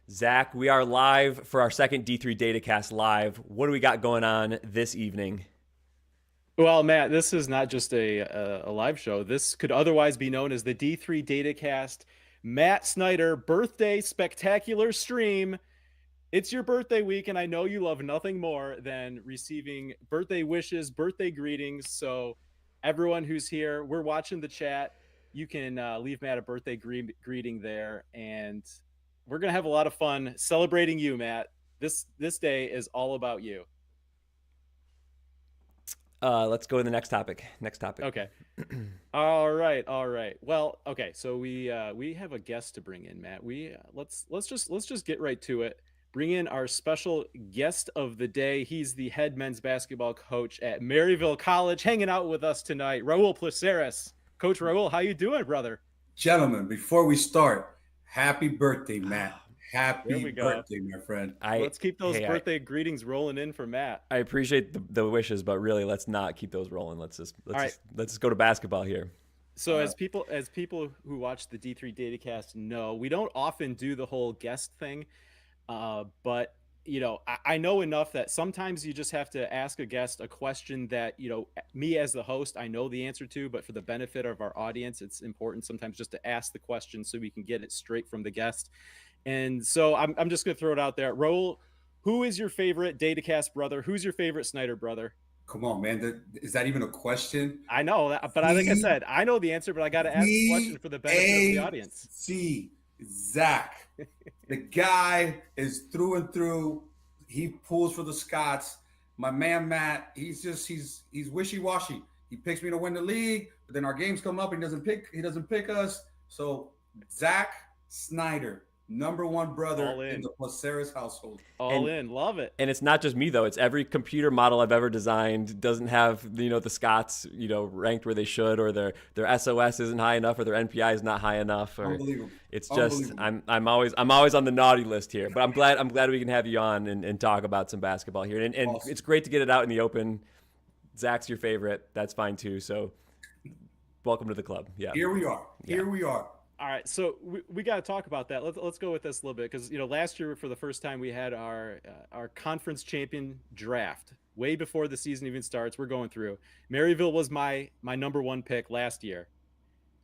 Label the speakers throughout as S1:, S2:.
S1: Zach, we are live for our second D3 Datacast live. What do we got going on this evening?
S2: Well, Matt, this is not just a live show. This could otherwise be known as the D3 Datacast Matt Snyder birthday spectacular stream. It's your birthday week, and I know you love nothing more than receiving birthday wishes, birthday greetings. So, everyone who's here, we're watching the chat. You can leave Matt a birthday greeting there, and we're gonna have a lot of fun celebrating you, Matt. This day is all about you.
S1: Let's go to the next topic. Next topic.
S2: Okay. All right, all right. Well, okay. So we have a guest to bring in, Matt. We let's just get right to it. Bring in our special guest of the day. He's the head men's basketball coach at Maryville College, hanging out with us tonight. Raul Placeres. Coach Raul, how you doing, brother?
S3: Gentlemen, before we start, happy birthday, Matt.
S2: There
S3: Happy
S2: we go.
S3: birthday, my friend.
S2: Let's keep those birthday greetings rolling in for Matt.
S1: I appreciate the wishes, but really, let's not keep those rolling. Let's just go to basketball here.
S2: So as people who watch the D3 Datacast know, we don't often do the whole guest thing. But I know enough that sometimes you just have to ask a guest a question that, me as the host, I know the answer to, but for the benefit of our audience, it's important sometimes just to ask the question so we can get it straight from the guest. And so I'm just going to throw it out there. Raul, who is your favorite Datacast brother? Who's your favorite Snyder brother?
S3: Come on, man. Is that even a question?
S2: I know that, but like I said, I know the answer, but I got to ask the question for the benefit of the audience.
S3: See, Zach. The guy is through and through. He pulls for the Scots. My man Matt, he's wishy-washy. He picks me to win the league, but then our games come up and he doesn't pick us. So Zach Snyder, number one brother in the Placeres household.
S2: All in, love it.
S1: And it's not just me though; it's every computer model I've ever designed doesn't have the Scots ranked where they should, or their SOS isn't high enough, or their NPI is not high enough. Or
S3: Unbelievable.
S1: It's just I'm always on the naughty list here, but I'm glad we can have you on and talk about some basketball here, and awesome. It's great to get it out in the open. Zach's your favorite, that's fine too. So welcome to the club. Yeah,
S3: here we are. Here we are.
S2: All right, so we got to talk about that. Let's go with this a little bit because last year for the first time we had our conference champion draft way before the season even starts. We're going through. Maryville was my number one pick last year.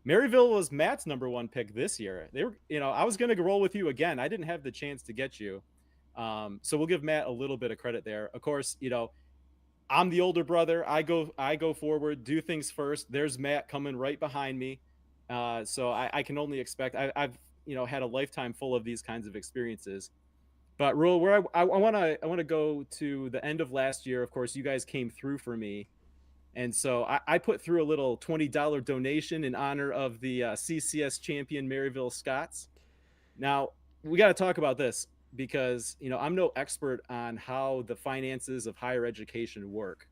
S2: Maryville was Matt's number one pick this year. They were I was going to roll with you again. I didn't have the chance to get you, so we'll give Matt a little bit of credit there. Of course, I'm the older brother. I go forward, do things first. There's Matt coming right behind me. So I can only expect. I've had a lifetime full of these kinds of experiences. But Raul, where I want to go to the end of last year. Of course, you guys came through for me, and so I put through a little $20 donation in honor of the CCS champion Maryville Scots. Now we got to talk about this because I'm no expert on how the finances of higher education work,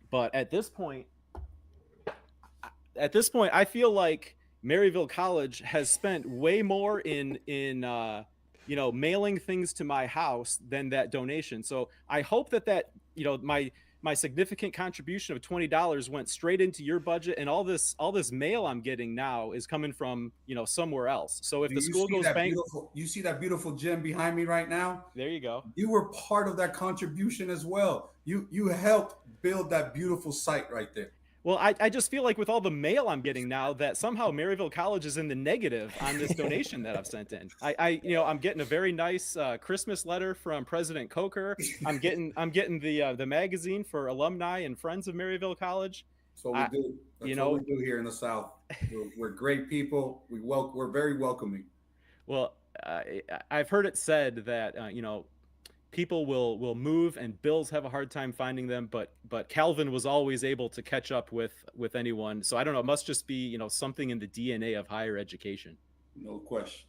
S2: but at this point, I feel like Maryville College has spent way more in mailing things to my house than that donation. So I hope that my significant contribution of $20 went straight into your budget, and all this mail I'm getting now is coming from somewhere else. So if the school goes bankrupt,
S3: you see that beautiful gym behind me right now?
S2: There you go.
S3: You were part of that contribution as well. You helped build that beautiful site right there.
S2: Well, I just feel like with all the mail I'm getting now that somehow Maryville College is in the negative on this donation that I've sent in. I'm getting a very nice Christmas letter from President Coker. I'm getting the magazine for alumni and friends of Maryville College.
S3: That's what we do. That's what we do here in the South. We're great people. We're very welcoming.
S2: Well, I've heard it said that people will move and bills have a hard time finding them, but Calvin was always able to catch up with anyone. So I don't know, it must just be something in the DNA of higher education.
S3: No question.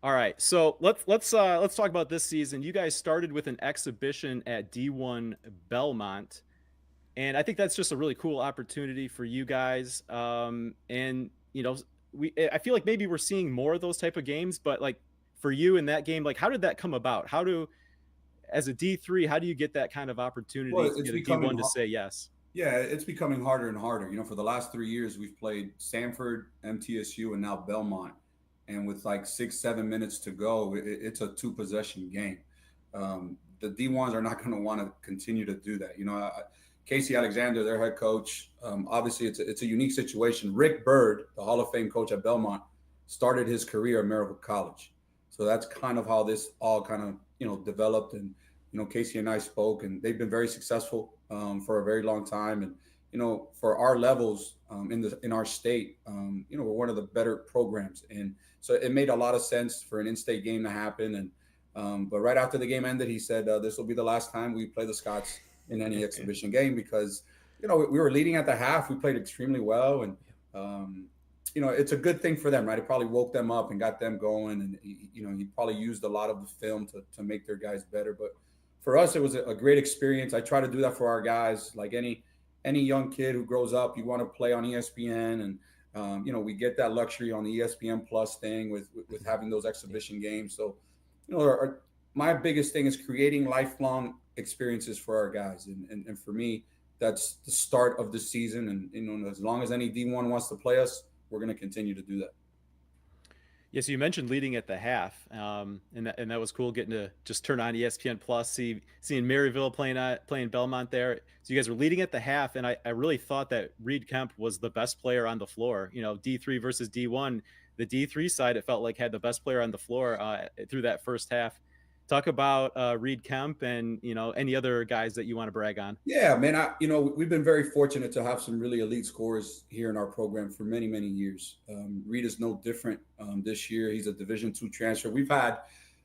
S2: All right, so let's talk about this season. You guys started with an exhibition at D1 Belmont, and I think that's just a really cool opportunity for you guys. And I feel like maybe we're seeing more of those type of games, but like, for you in that game, like how did that come about? As a D3, how do you get that kind of opportunity to get a D1 to say yes?
S3: Yeah, it's becoming harder and harder. For the last 3 years, we've played Sanford, MTSU, and now Belmont. and with like 6-7 minutes to go, it's a 2-possession game. The D1s are not going to want to continue to do that. Casey Alexander, their head coach, obviously it's a unique situation. Rick Byrd, the Hall of Fame coach at Belmont, started his career at Maryville College. So that's kind of how this all kind of, developed. And, Casey and I spoke, and they've been very successful for a very long time. And, for our levels in our state, we're one of the better programs. And so it made a lot of sense for an in-state game to happen. And but right after the game ended, he said, this will be the last time we play the Scots in any exhibition game, because, we were leading at the half. We played extremely well. And, it's a good thing for them, right? It probably woke them up and got them going. And, he probably used a lot of the film to make their guys better. But for us, it was a great experience. I try to do that for our guys. Like any young kid who grows up, you want to play on ESPN. And, we get that luxury on the ESPN Plus thing with having those exhibition games. So, my biggest thing is creating lifelong experiences for our guys. And for me, that's the start of the season. And, as long as any D1 wants to play us, we're going to continue to do that.
S2: Yeah, so you mentioned leading at the half, and that was cool, getting to just turn on ESPN Plus, seeing Maryville playing Belmont there. So you guys were leading at the half, and I really thought that Reed Kemp was the best player on the floor. D3 versus D1. The D3 side, it felt like, had the best player on the floor through that first half. Talk about Reed Kemp and, any other guys that you want to brag on.
S3: Yeah, man. We've been very fortunate to have some really elite scorers here in our program for many, many years. Reed is no different this year. He's a Division II transfer. We've had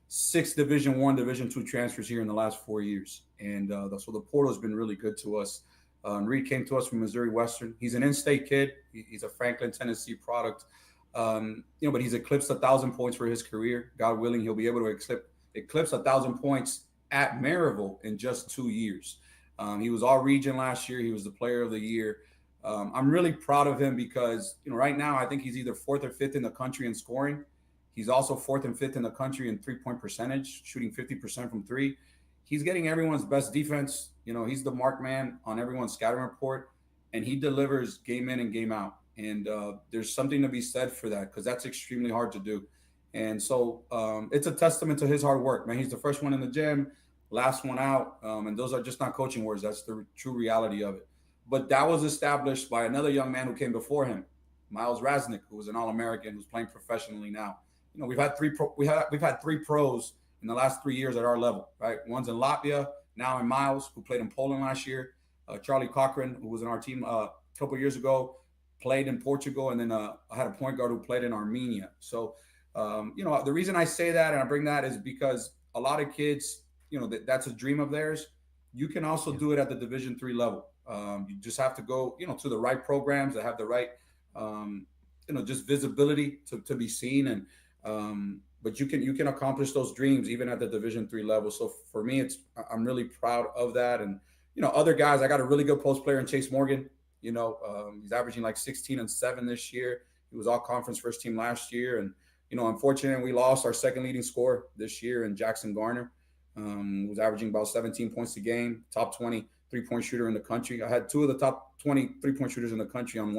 S3: 6 Division I, Division II transfers here in the last 4 years. And so the portal has been really good to us. Reed came to us from Missouri Western. He's an in-state kid. He's a Franklin, Tennessee product. But he's eclipsed 1,000 points for his career. God willing, he'll be able to eclipse 1,000 points at Maryville in just 2 years. He was all region last year. He was the player of the year. I'm really proud of him because, right now I think he's either 4th or 5th in the country in scoring. He's also 4th and 5th in the country in 3-point percentage, shooting 50% from 3. He's getting everyone's best defense. He's the mark man on everyone's scouting report, and he delivers game in and game out. And there's something to be said for that, because that's extremely hard to do. And so it's a testament to his hard work, man. He's the first one in the gym, last one out. And those are just not coaching words. That's the true reality of it. But that was established by another young man who came before him, Miles Rasnick, who was an All-American, who's playing professionally now. We've had 3 pros in the last 3 years at our level, right? One's in Latvia, now in Miles, who played in Poland last year. Charlie Cochran, who was in our team a couple of years ago, played in Portugal. And then I had a point guard who played in Armenia. So, the reason I say that and I bring that is because a lot of kids, that's a dream of theirs. You can also do it at the Division III level. You just have to go, to the right programs that have the right, just visibility to be seen. And, but you can accomplish those dreams even at the Division III level. So for me, I'm really proud of that. And, other guys, I got a really good post player in Chase Morgan. He's averaging like 16 and 7 this year. He was all conference first team last year. And, unfortunately, we lost our second leading scorer this year in Jackson Garner, who was averaging about 17 points a game, top 20 3-point shooter in the country. I had 2 of the top 20 3-point shooters in the country on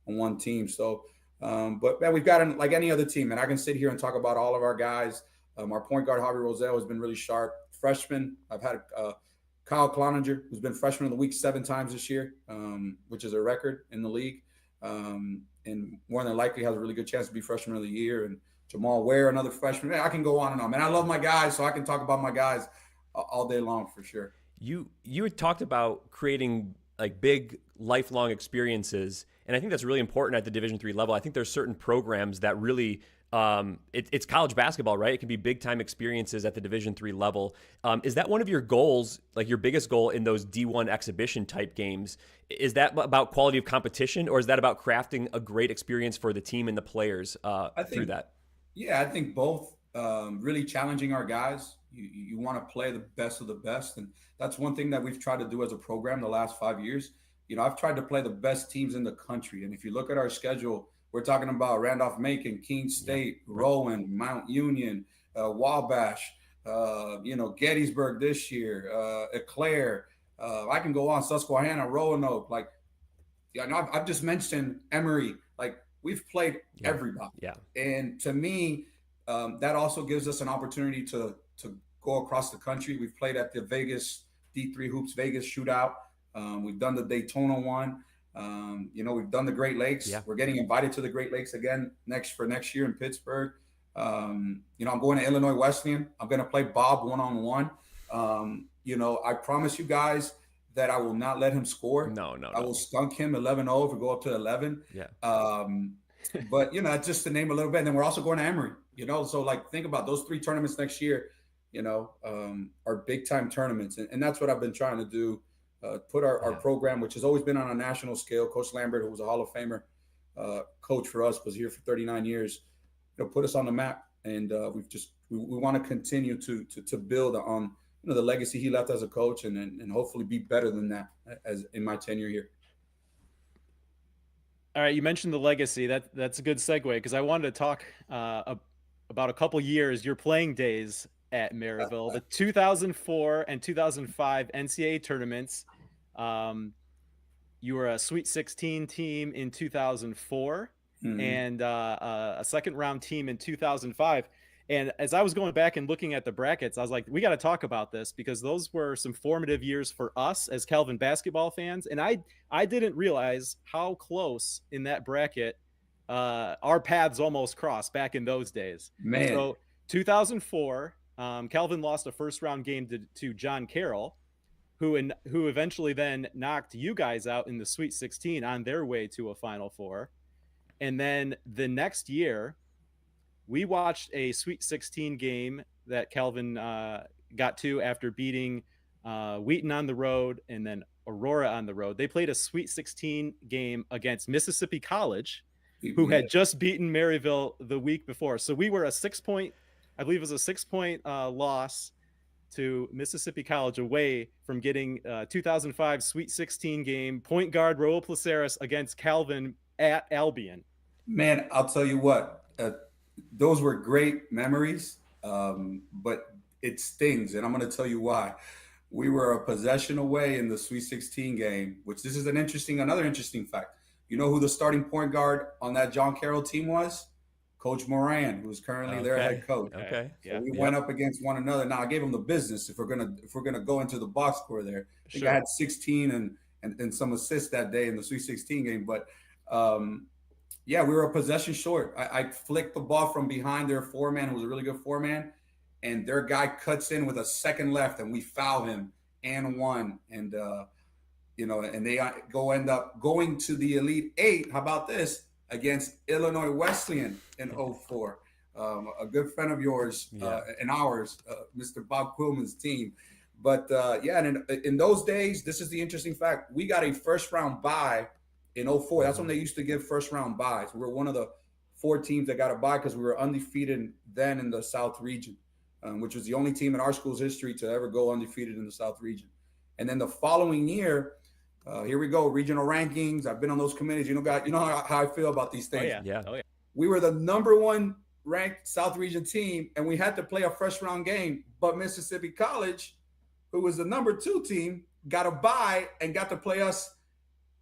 S3: one team. So, but man, we've got like any other team, and I can sit here and talk about all of our guys. Our point guard, Javi Rosell, has been really sharp. Freshman, I've had Kyle Cloninger, who's been freshman of the week 7 times this year, which is a record in the league. And more than likely has a really good chance to be freshman of the year. And Jamal Ware, another freshman. Man, I can go on and on. Man, I love my guys, so I can talk about my guys all day long for sure.
S1: You had talked about creating like big lifelong experiences, and I think that's really important at the Division III level. I think there's certain programs that really it's college basketball, right? It can be big time experiences at the Division III level. Is that one of your goals, like your biggest goal in those D1 exhibition type games? Is that about quality of competition, or is that about crafting a great experience for the team and the players through that?
S3: Yeah, I think both. Really challenging our guys. You want to play the best of the best. And that's one thing that we've tried to do as a program the last 5 years. I've tried to play the best teams in the country. And if you look at our schedule, we're talking about Randolph-Macon, Keene State, Rowan, Mount Union, Wabash, Gettysburg this year, Eclair. I can go on, Susquehanna, Roanoke. I've just mentioned Emory. Like, we've played
S1: Yeah.
S3: everybody.
S1: Yeah.
S3: And to me, that also gives us an opportunity to go across the country. We've played at the Vegas D3 Hoops Vegas Shootout. We've done the Daytona one. We've done the Great Lakes.
S1: Yeah.
S3: We're getting invited to the Great Lakes again next year in Pittsburgh. I'm going to Illinois Wesleyan. I'm going to play Bob one-on-one. I promise you guys that I will not let him score.
S1: No.
S3: I will stunk him 11-0 if we go up to 11.
S1: Yeah.
S3: But just to name a little bit. And then we're also going to Emory, so like think about those 3 tournaments next year, are big time tournaments. And that's what I've been trying to do. Put our program, which has always been on a national scale. Coach Lambert, who was a Hall of Famer coach for us, was here for 39 years, put us on the map. And we want to continue to build on, the legacy he left as a coach and hopefully be better than that as in my tenure here.
S2: All right, you mentioned the legacy. That's a good segue because I wanted to talk about a couple years, your playing days at Maryville, the 2004 and 2005 NCAA tournaments. You were a Sweet 16 team in 2004 and a second round team in 2005. And as I was going back and looking at the brackets, I was like, we got to talk about this because those were some formative years for us as Calvin basketball fans. And I didn't realize how close in that bracket our paths almost crossed back in those days.
S3: Man.
S2: So 2004, Calvin lost a first round game to John Carroll, who eventually then knocked you guys out in the Sweet 16 on their way to a Final Four. And then the next year, we watched a Sweet 16 game that Calvin got to after beating Wheaton on the road and then Aurora on the road. They played a Sweet 16 game against Mississippi College, who had just beaten Maryville the week before. So we were a 6-point, I believe it was a 6-point loss to Mississippi College away from getting 2005 Sweet 16 game, point guard Raul Placeres against Calvin at Albion.
S3: Man, I'll tell you what, those were great memories, but it stings, and I'm going to tell you why. We were a possession away in the Sweet 16 game, which this is another interesting fact. You know who the starting point guard on that John Carroll team was? Coach Moran, who's currently their head coach.
S1: Okay.
S3: So we went up against one another. Now I gave him the business if we're gonna go into the box score there. I think I had 16 and some assists that day in the Sweet 16 game. But we were a possession short. I flicked the ball from behind their 4-man, who was a really good 4-man, and their guy cuts in with a second left, and we foul him and one. And and they end up going to the Elite Eight. How about this? Against Illinois Wesleyan in 04. A good friend of yours and ours, Mr. Bob Quillman's team. But and in those days, this is the interesting fact. We got a first round bye in 04. That's when they used to give first round byes. We were one of the 4 teams that got a bye because we were undefeated then in the South region, which was the only team in our school's history to ever go undefeated in the South region. And then the following year, here we go, regional rankings. I've been on those committees. You know how I feel about these things.
S2: Oh yeah.
S3: We were the number 1 ranked South region team, and we had to play a first round game. But Mississippi College, who was the number 2 team, got a bye and got to play us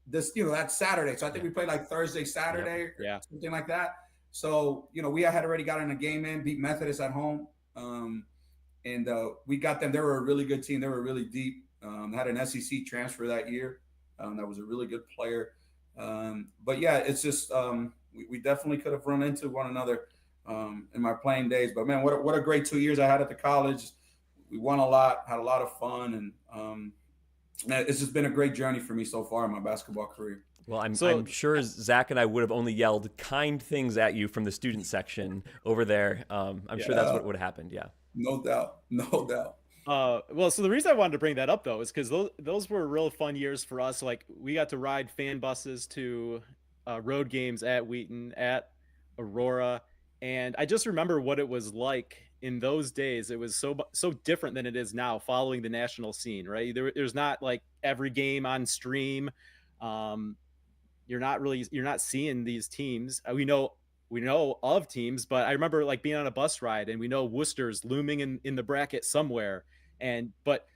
S3: that Saturday. So I think we played like Thursday, Saturday, something like that. So we had already gotten a game in, beat Methodist at home, and we got them. They were a really good team. They were really deep. Had an SEC transfer that year. That was a really good player. But it's just we definitely could have run into one another in my playing days. But man, what a great 2 years I had at the college. We won a lot, had a lot of fun, and it's just been a great journey for me so far in my basketball career.
S1: Well, I'm sure Zach and I would have only yelled kind things at you from the student section over there. I'm sure that's what would have happened. Yeah.
S3: No doubt.
S2: Well, so the reason I wanted to bring that up though is because those were real fun years for us. Like we got to ride fan buses to road games at Wheaton, at Aurora, and I just remember what it was like in those days. It was so different than it is now, following the national scene. Right, there's not like every game on stream. You're not seeing these teams. We know of teams, but I remember like being on a bus ride and we know Worcester's looming in the bracket somewhere. But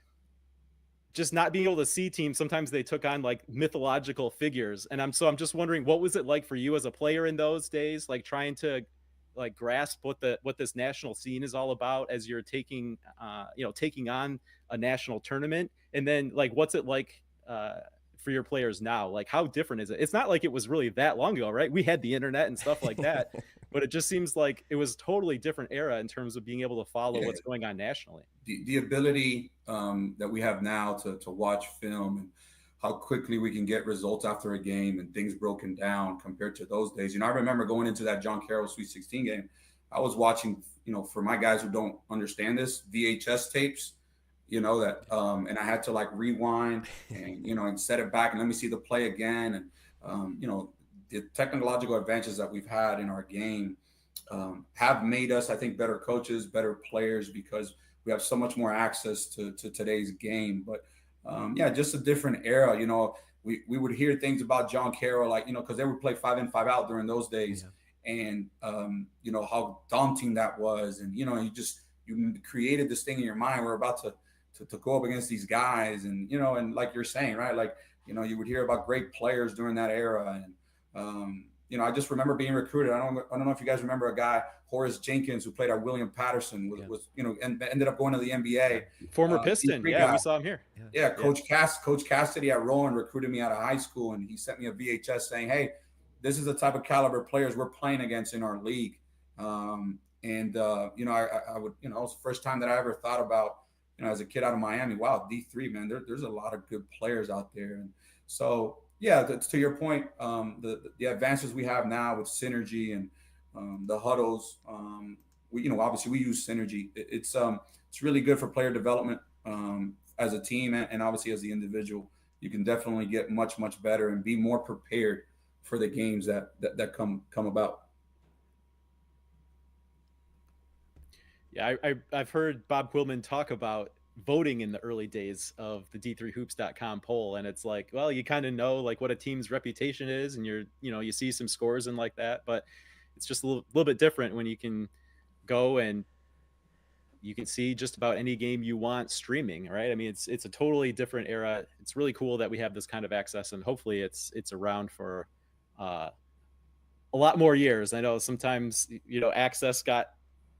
S2: just not being able to see teams. Sometimes they took on like mythological figures. And I'm just wondering, what was it like for you as a player in those days? Like trying to like grasp what this national scene is all about as you're taking on a national tournament. And then like, what's it like, for your players now? Like, how different is it? It's not like it was really that long ago, right? We had the internet and stuff like that, but it just seems like it was totally different era in terms of being able to follow what's going on nationally.
S3: The ability that we have now to watch film and how quickly we can get results after a game and things broken down compared to those days. I remember going into that John Carroll Sweet 16 game, I was watching, for my guys who don't understand this, VHS tapes, that, and I had to like rewind and, and set it back and let me see the play again. And, the technological advances that we've had in our game have made us, I think, better coaches, better players, because we have so much more access to today's game. But just a different era. We would hear things about John Carroll, like, because they would play 5 in, 5 out during those days. Yeah. And, how daunting that was. And, you created this thing in your mind. We're about to go up against these guys. And, and like you're saying, right, like, you would hear about great players during that era. And, I just remember being recruited. I don't know if you guys remember a guy, Horace Jenkins, who played at William Patterson, was and ended up going to the NBA.
S2: Former Piston. Yeah, we saw him here.
S3: Yeah, Coach Cassidy at Rowan recruited me out of high school, and he sent me a VHS saying, "Hey, this is the type of caliber players we're playing against in our league." I would, it was the first time that I ever thought about, as a kid out of Miami, wow, D3, man, there's a lot of good players out there. And so, yeah, that's to your point. The advances we have now with synergy and the huddles, obviously we use synergy. It's really good for player development as a team, and obviously as the individual. You can definitely get much, much better and be more prepared for the games that come about.
S2: Yeah, I've heard Bob Quillman talk about voting in the early days of the D3Hoops.com poll, and it's like, well, you kind of know like what a team's reputation is, and you see some scores and like that, but it's just a little bit different when you can go and you can see just about any game you want streaming, right? I mean, it's a totally different era. It's really cool that we have this kind of access, and hopefully it's around for a lot more years. I know sometimes access got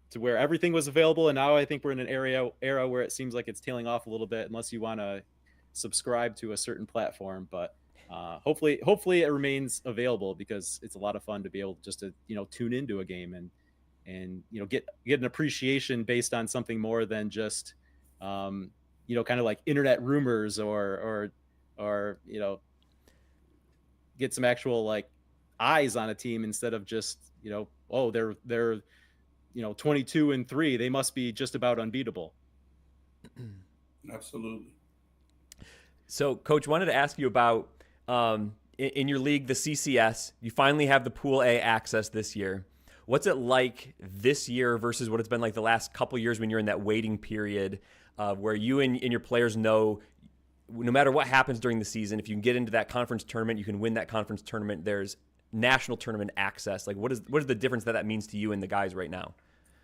S2: to where everything was available, and now I think we're in an era where it seems like it's tailing off a little bit unless you want to subscribe to a certain platform. But hopefully it remains available, because it's a lot of fun to be able just to tune into a game and get an appreciation based on something more than just kind of like internet rumors or get some actual like eyes on a team instead of just oh, they're 22-3, they must be just about unbeatable.
S3: Absolutely.
S1: So, Coach, wanted to ask you about in your league, the CCS. You finally have the Pool A access this year. What's it like this year versus what it's been like the last couple years when you're in that waiting period where you and your players know no matter what happens during the season, if you can get into that conference tournament, you can win that conference tournament, there's national tournament access. Like, what is the difference that means to you and the guys right now?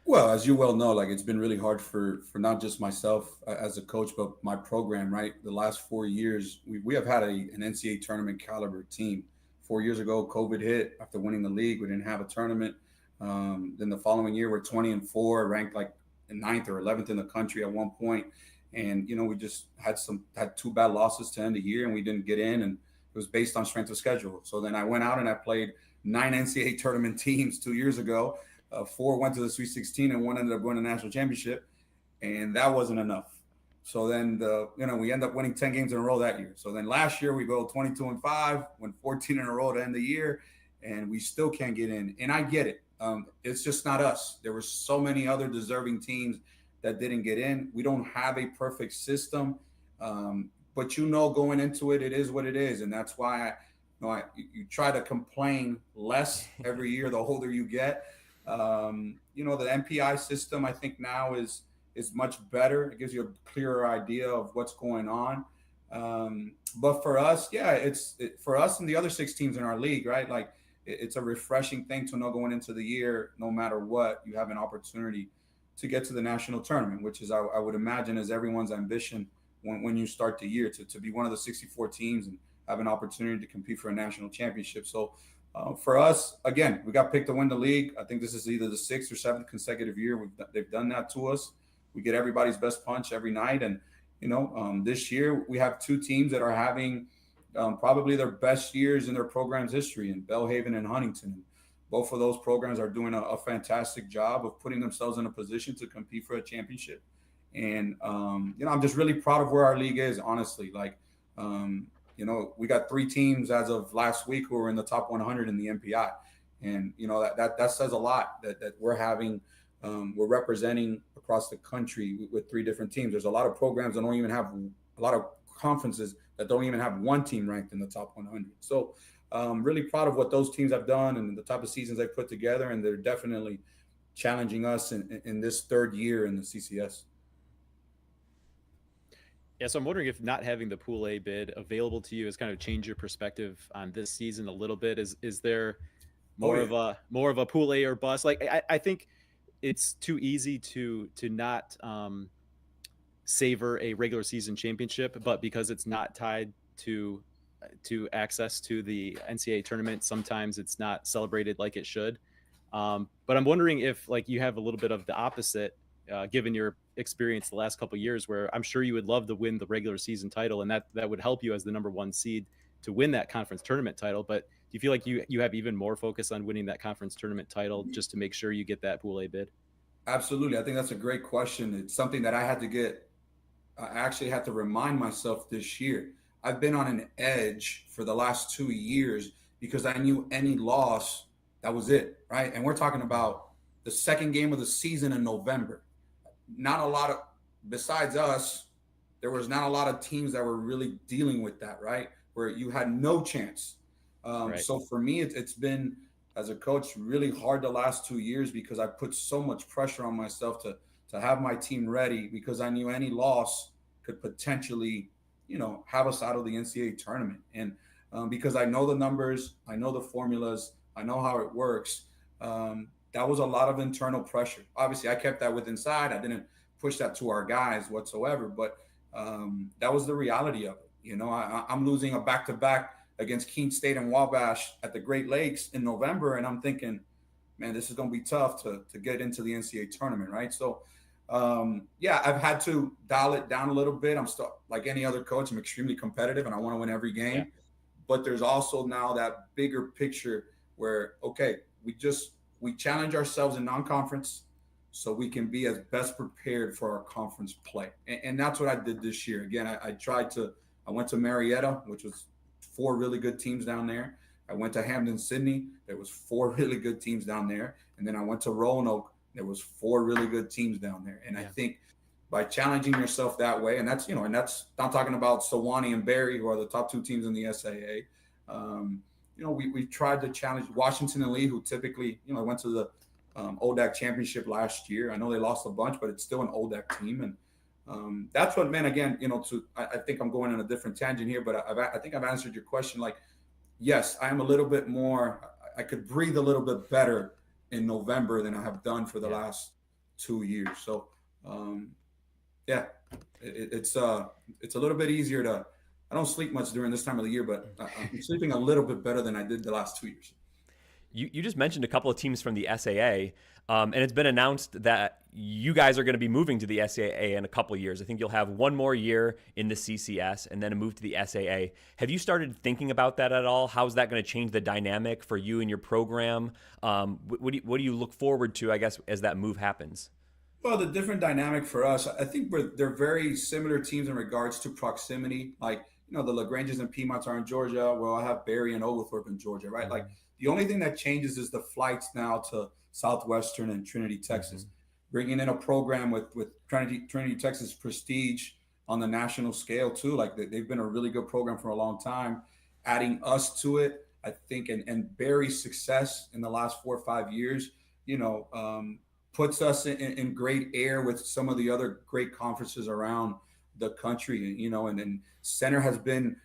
S3: Well, as you well know, like, it's been really hard for not just myself as a coach, but my program, right? The last 4 years, we have had an NCAA tournament caliber team. 4 years ago, COVID hit. After winning the league, we didn't have a tournament. Then the following year, we're 20-4, ranked like 9th or 11th in the country at one point. And, we just had 2 bad losses to end the year, and we didn't get in, and it was based on strength of schedule. So then I went out and I played 9 NCAA tournament teams 2 years ago. 4 went to the Sweet 16 and 1 ended up going to the national championship, and that wasn't enough. So then we end up winning 10 games in a row that year. So then last year we go 22-5, win 14 in a row to end the year, and we still can't get in. And I get it. It's just not us. There were so many other deserving teams that didn't get in. We don't have a perfect system, but going into it, it is what it is, and that's why you try to complain less every year the older you get. The MPI system, I think now is much better. It gives you a clearer idea of what's going on. But for us, for us and the other 6 teams in our league, right? Like, it's a refreshing thing to know going into the year, no matter what, you have an opportunity to get to the national tournament, which is, I would imagine, is everyone's ambition when you start the year to be one of the 64 teams and have an opportunity to compete for a national championship. So for us, again, we got picked to win the league. I think this is either the 6th or 7th consecutive year they've done that to us. We get everybody's best punch every night. And, this year we have 2 teams that are having probably their best years in their program's history, in Belhaven and Huntington. Both of those programs are doing a fantastic job of putting themselves in a position to compete for a championship. And, I'm just really proud of where our league is, honestly. Like, we got 3 teams as of last week who are in the top 100 in the MPI. And, that says a lot that we're representing across the country with 3 different teams. There's a lot of programs that don't even have a lot of conferences that don't even have 1 team ranked in the top 100. So really proud of what those teams have done and the type of seasons they've put together. And they're definitely challenging us in this 3rd year in the CCS.
S2: Yeah, so I'm wondering if not having the Pool A bid available to you has kind of changed your perspective on this season a little bit. Is there more of a Pool A or bust? Like I think it's too easy to not savor a regular season championship, but because it's not tied to access to the NCAA tournament, sometimes it's not celebrated like it should. But I'm wondering if like you have a little bit of the opposite, given your experience the last couple of years, where I'm sure you would love to win the regular season title, and that would help you as the number 1 seed to win that conference tournament title. But do you feel like you have even more focus on winning that conference tournament title just to make sure you get that Pool A bid?
S3: Absolutely. I think that's a great question. It's something that I actually had to remind myself this year. I've been on an edge for the last 2 years because I knew any loss, that was it, right? And we're talking about the 2nd game of the season in November. Besides us, there was not a lot of teams that were really dealing with that, right? Where you had no chance.
S2: Right.
S3: So for me, it's been, as a coach, really hard the last 2 years because I put so much pressure on myself to have my team ready, because I knew any loss could potentially, have us out of the NCAA tournament. And because I know the numbers, I know the formulas, I know how it works. That was a lot of internal pressure. Obviously, I kept that within inside. I didn't push that to our guys whatsoever, but that was the reality of it. I'm losing a back-to-back against Keene State and Wabash at the Great Lakes in November, and I'm thinking, man, this is going to be tough to get into the NCAA tournament, right? So, I've had to dial it down a little bit. I'm still, like any other coach, I'm extremely competitive, and I want to win every game. Yeah. But there's also now that bigger picture where, okay, we challenge ourselves in non-conference so we can be as best prepared for our conference play. And that's what I did this year. Again, I went to Marietta, which was 4 really good teams down there. I went to Hampden Sydney. There was 4 really good teams down there. And then I went to Roanoke. There was 4 really good teams down there. And I think by challenging yourself that way, and that's I'm talking about Sewanee and Barry, who are the top 2 teams in the SAA. We tried to challenge Washington and Lee, who typically, went to the ODAC championship last year. I know they lost a bunch, but it's still an ODAC team. And that's what meant, again, I think I'm going on a different tangent here, but I think I've answered your question. Like, yes, I am a little bit more, I could breathe a little bit better in November than I have done for the last 2 years. So, it's a little bit easier I don't sleep much during this time of the year, but I'm sleeping a little bit better than I did the last 2 years.
S1: You just mentioned a couple of teams from the SAA, and it's been announced that you guys are going to be moving to the SAA in a couple of years. I think you'll have 1 more year in the CCS and then a move to the SAA. Have you started thinking about that at all? How's that going to change the dynamic for you and your program? What do you look forward to, I guess, as that move happens?
S3: Well, the different dynamic for us, I think they're very similar teams in regards to proximity. Like, the LaGranges and Piedmonts are in Georgia. Well, I have Barry and Oglethorpe in Georgia, right? Like, the only thing that changes is the flights now to Southwestern and Trinity, Texas. Bringing in a program with Trinity, Texas prestige on the national scale too. Like, they've been a really good program for a long time. Adding us to it, I think, and Barry's success in the last 4 or 5 years, puts us in great air with some of the other great conferences around the country. And then Center has been,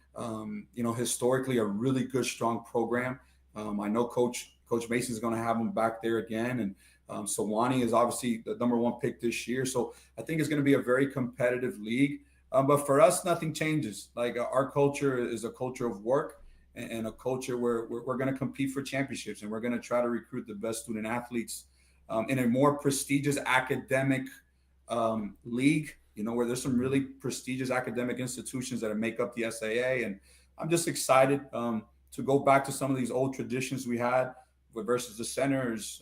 S3: historically a really good, strong program. I know Coach Mason is going to have him back there again. And Sewanee is obviously the number 1 pick this year. So I think it's going to be a very competitive league. But for us, nothing changes. Like our culture is a culture of work and a culture where we're going to compete for championships, and we're going to try to recruit the best student athletes in a more prestigious academic league, where there's some really prestigious academic institutions that make up the SAA. And I'm just excited to go back to some of these old traditions we had versus the centers,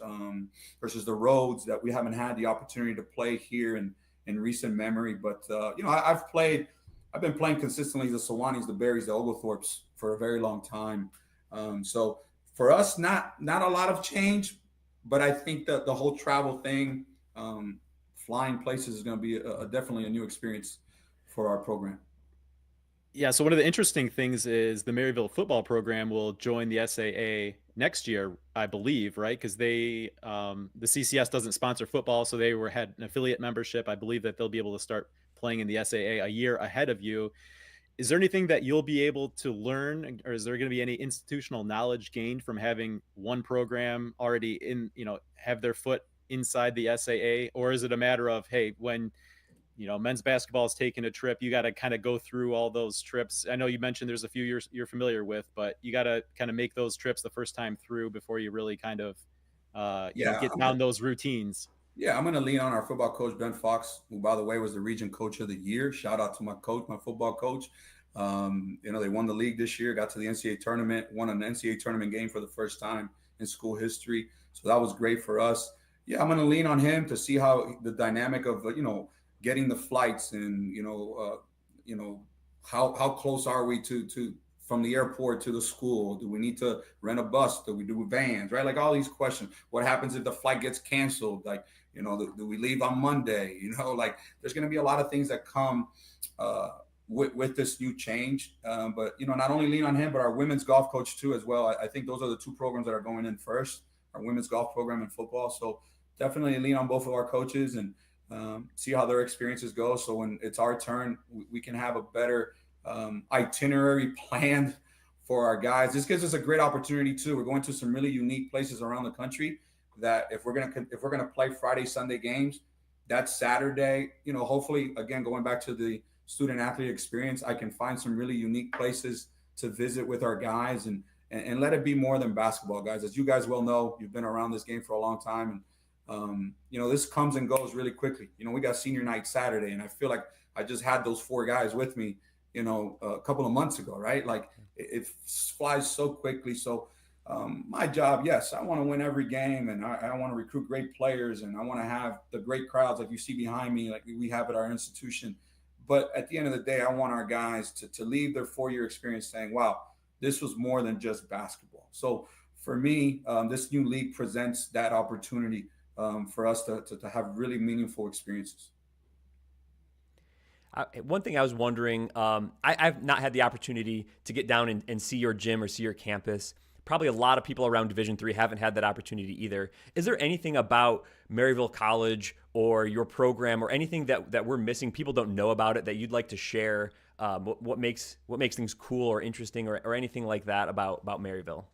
S3: versus the roads that we haven't had the opportunity to play here in recent memory. But I've been playing consistently the Sewanees, the Berries, the Oglethorpes for a very long time. So for us, not a lot of change, but I think that the whole travel thing, flying places, is going to be definitely a new experience for our program.
S2: Yeah, so one of the interesting things is the Maryville football program will join the SAA next year, I believe, right? Because the CCS doesn't sponsor football, so they had an affiliate membership. I believe that they'll be able to start playing in the SAA a year ahead of you. Is there anything that you'll be able to learn, or is there going to be any institutional knowledge gained from having one program already have their foot inside the SAA? Or is it a matter of, hey, when men's basketball is taking a trip, you got to kind of go through all those trips? I know you mentioned there's a few you're familiar with, but you got to kind of make those trips the first time through before you really kind of get down those routines.
S3: Yeah, I'm going to lean on our football coach, Ben Fox, who, by the way, was the region coach of the year. Shout out to my football coach. They won the league this year, got to the NCAA tournament, won an NCAA tournament game for the first time in school history. So that was great for us. Yeah, I'm going to lean on him to see how the dynamic of, getting the flights and, how close are we to from the airport to the school? Do we need to rent a bus? Do we do vans, right? Like all these questions. What happens if the flight gets canceled? Like, do we leave on Monday? Like there's going to be a lot of things that come with this new change. But, not only lean on him, but our women's golf coach too, as well. I think those are the two programs that are going in first, our women's golf program and football. So definitely lean on both of our coaches and see how their experiences go. So when it's our turn, we can have a better itinerary planned for our guys. This gives us a great opportunity too. We're going to some really unique places around the country that if we're gonna play Friday, Sunday games, that Saturday, hopefully, again, going back to the student athlete experience, I can find some really unique places to visit with our guys and let it be more than basketball, guys. As you guys well know, you've been around this game for a long time, and this comes and goes really quickly. We got senior night Saturday, and I feel like I just had those four guys with me, a couple of months ago, right? Like it flies so quickly. So my job, yes, I want to win every game, and I want to recruit great players, and I want to have the great crowds like you see behind me, like we have at our institution. But at the end of the day, I want our guys to leave their 4-year experience saying, wow, this was more than just basketball. So for me, this new league presents that opportunity for us to have really meaningful experiences.
S1: One thing I was wondering, I've not had the opportunity to get down and see your gym or see your campus. Probably a lot of people around Division III haven't had that opportunity either. Is there anything about Maryville College or your program or anything that we're missing, people don't know about it, that you'd like to share? What makes things cool or interesting or anything like that about Maryville?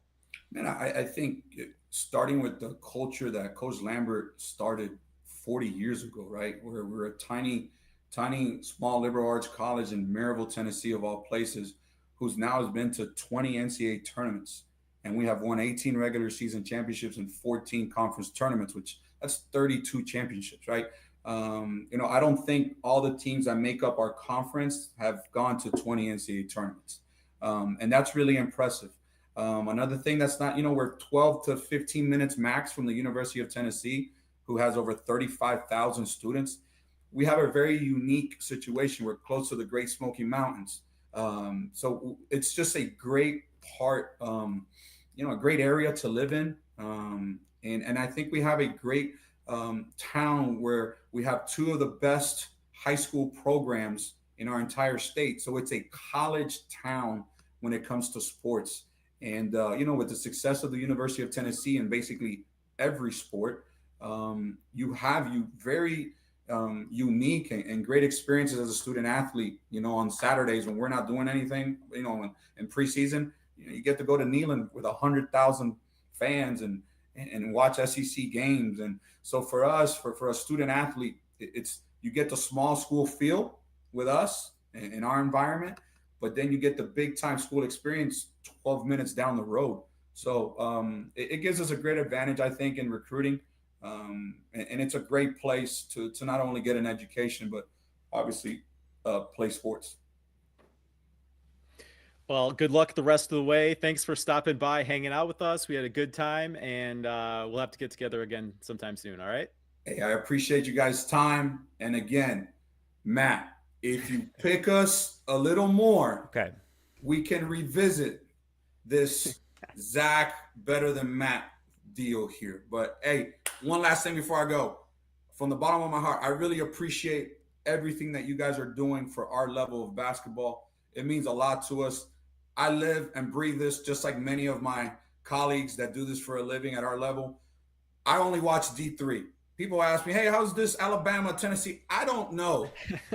S3: Man, I think starting with the culture that Coach Lambert started 40 years ago, right? We're a tiny, small liberal arts college in Maryville, Tennessee, of all places, who's now has been to 20 NCAA tournaments. And we have won 18 regular season championships and 14 conference tournaments, which that's 32 championships, right? I don't think all the teams that make up our conference have gone to 20 NCAA tournaments. And that's really impressive. Another thing that's not, we're 12 to 15 minutes max from the University of Tennessee, who has over 35,000 students. We have a very unique situation. We're close to the Great Smoky Mountains. So it's just a great part, a great area to live in. And I think we have a great town where we have two of the best high school programs in our entire state. So it's a college town when it comes to sports. And, with the success of the University of Tennessee in basically every sport, you have very unique and great experiences as a student athlete, on Saturdays when we're not doing anything, in preseason. You get to go to Neyland with 100,000 fans and watch SEC games. And so for us, for a student athlete, it's you get the small school feel with us, in our environment, but then you get the big time school experience 12 minutes down the road. So it gives us a great advantage, I think, in recruiting. And it's a great place to not only get an education, but obviously play sports.
S2: Well, good luck the rest of the way. Thanks for stopping by, hanging out with us. We had a good time, and we'll have to get together again sometime soon. All right.
S3: Hey, I appreciate you guys' time. And again, Matt, if you pick us a little more,
S1: okay,
S3: we can revisit this Zach better than Matt deal here. But hey, one last thing before I go. From the bottom of my heart, I really appreciate everything that you guys are doing for our level of basketball. It means a lot to us. I live and breathe this just like many of my colleagues that do this for a living at our level. I only watch D3. People ask me, hey, how's this Alabama, Tennessee? I don't know.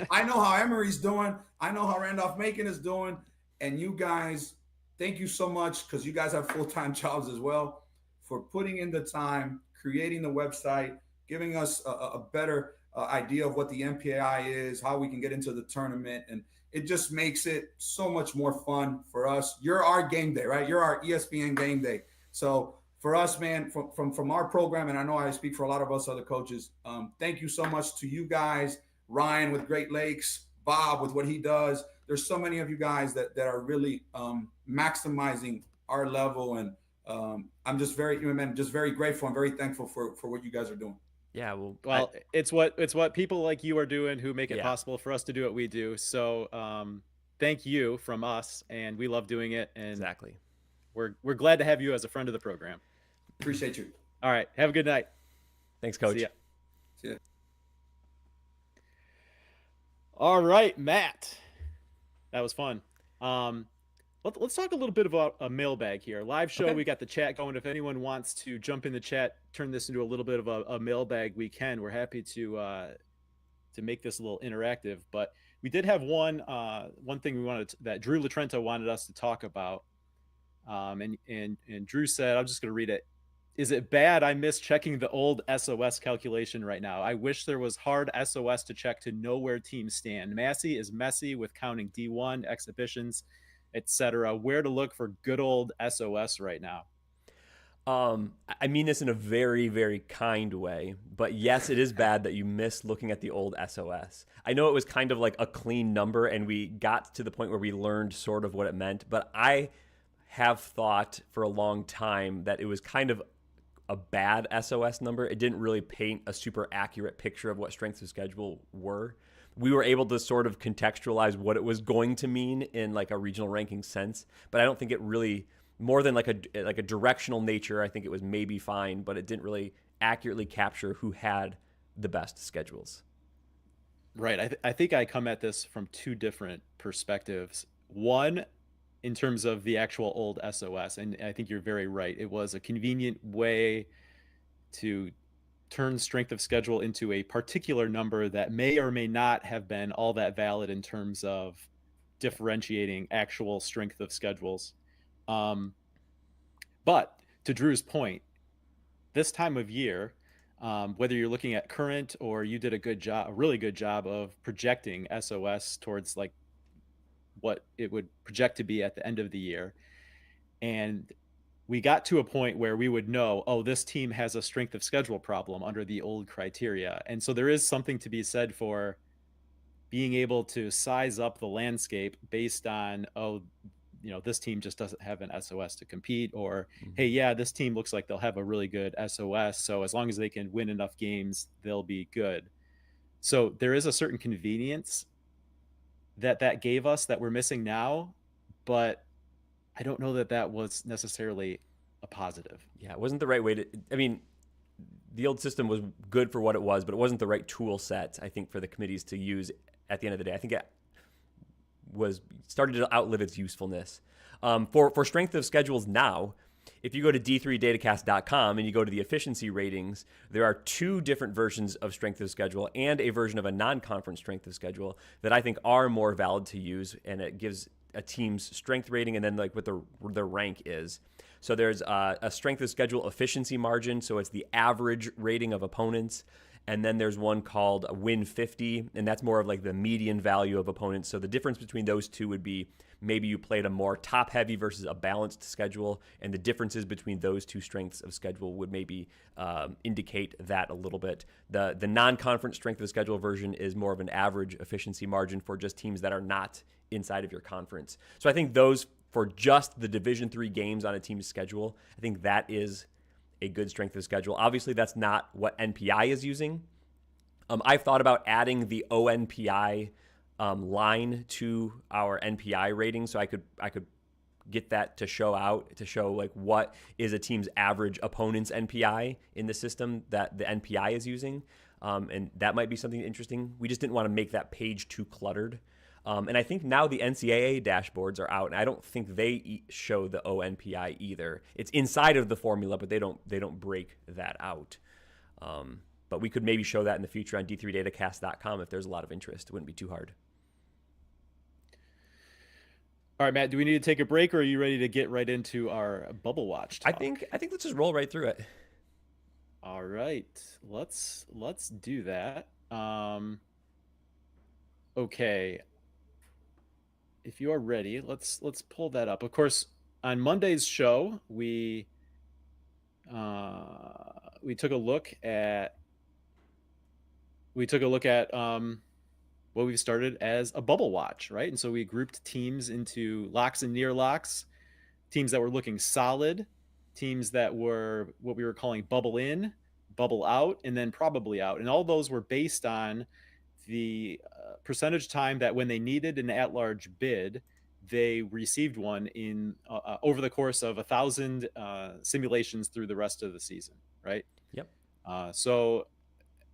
S3: I know how Emory's doing. I know how Randolph-Macon is doing. And you guys, thank you so much, because you guys have full-time jobs as well, for putting in the time, creating the website, giving us a better idea of what the NPAI is, how we can get into the tournament. And it just makes it so much more fun for us. You're our game day, right? You're our ESPN game day. So for us, man, from our program, and I know I speak for a lot of us other coaches, thank you so much to you guys, Ryan with Great Lakes, Bob with what he does. There's so many of you guys that are really maximizing our level, and I'm just very grateful and very thankful for what you guys are doing.
S1: Yeah,
S2: it's what people like you are doing who make it possible for us to do what we do. So thank you from us, and we love doing it. And
S1: exactly,
S2: we're glad to have you as a friend of the program.
S3: Appreciate you.
S2: All right, have a good night.
S1: Thanks, Coach.
S2: See ya.
S3: See ya.
S2: All right, Matt, that was fun. Let's talk a little bit about a mailbag here. Live show, okay. We got the chat going. If anyone wants to jump in the chat, turn this into a little bit of a mailbag, we can. We're happy to make this a little interactive. But we did have one thing that Drew Latrenta wanted us to talk about. And Drew said, I'm just going to read it. Is it bad I miss checking the old SOS calculation right now? I wish there was hard SOS to check to know where teams stand. Massey is messy with counting D1, exhibitions, etc. Where to look for good old SOS right now?
S1: I mean this in a very, very kind way, but yes, it is bad that you miss looking at the old SOS. I know it was kind of like a clean number, and we got to the point where we learned sort of what it meant, but I have thought for a long time that it was kind of a bad SOS number. It didn't really paint a super accurate picture of what strengths of schedule were. We were able to sort of contextualize what it was going to mean in like a regional ranking sense, but I don't think it really, more than like a directional nature, I think it was maybe fine, but it didn't really accurately capture who had the best schedules.
S2: Right. I think I come at this from two different perspectives. One, in terms of the actual old SOS, and I think you're very right. It was a convenient way to turn strength of schedule into a particular number that may or may not have been all that valid in terms of differentiating actual strength of schedules. But to Drew's point, this time of year, whether you're looking at current or you did a really good job of projecting SOS towards like what it would project to be at the end of the year. And we got to a point where we would know, oh, this team has a strength of schedule problem under the old criteria. And so there is something to be said for being able to size up the landscape based on, oh, you know, this team just doesn't have an SOS to compete, or, hey, yeah, this team looks like they'll have a really good SOS. So as long as they can win enough games, they'll be good. So there is a certain convenience that gave us that we're missing now, but I don't know that was necessarily a positive.
S1: Yeah, it wasn't the right way to, I mean, the old system was good for what it was, but it wasn't the right tool set, I think, for the committees to use at the end of the day. I think it was started to outlive its usefulness. For strength of schedules now, if you go to D3Datacast.com and you go to the efficiency ratings, there are two different versions of strength of schedule and a version of a non-conference strength of schedule that I think are more valid to use, and it gives a team's strength rating and then like what the rank is. So there's a strength of schedule efficiency margin, so it's the average rating of opponents, And then there's one called Win 50, and that's more of like the median value of opponents. So the difference between those two would be maybe you played a more top-heavy versus a balanced schedule, and the differences between those two strengths of schedule would maybe indicate that a little bit. The non-conference strength of the schedule version is more of an average efficiency margin for just teams that are not inside of your conference. So I think those, for just the Division III games on a team's schedule, I think that is a good strength of schedule. Obviously, that's not what NPI is using. I've thought about adding the ONPI line to our NPI rating, so I could get that to show like what is a team's average opponent's NPI in the system that the NPI is using, and that might be something interesting. We just didn't want to make that page too cluttered. And I think now the NCAA dashboards are out, and I don't think they show the ONPI either. It's inside of the formula, but they don't break that out. But we could maybe show that in the future on D3Datacast.com if there's a lot of interest. It wouldn't be too hard.
S2: All right, Matt, do we need to take a break, or are you ready to get right into our bubble watch talk?
S1: I think let's just roll right through it.
S2: All right, let's do that. Okay. If you are ready, let's pull that up. Of course, on Monday's show, we took a look at what we've started as a bubble watch, right? And so we grouped teams into locks and near locks, teams that were looking solid, teams that were what we were calling bubble in, bubble out, and then probably out. And all those were based on the percentage time that when they needed an at-large bid, they received one in over the course of 1,000 simulations through the rest of the season, right?
S1: Yep.
S2: So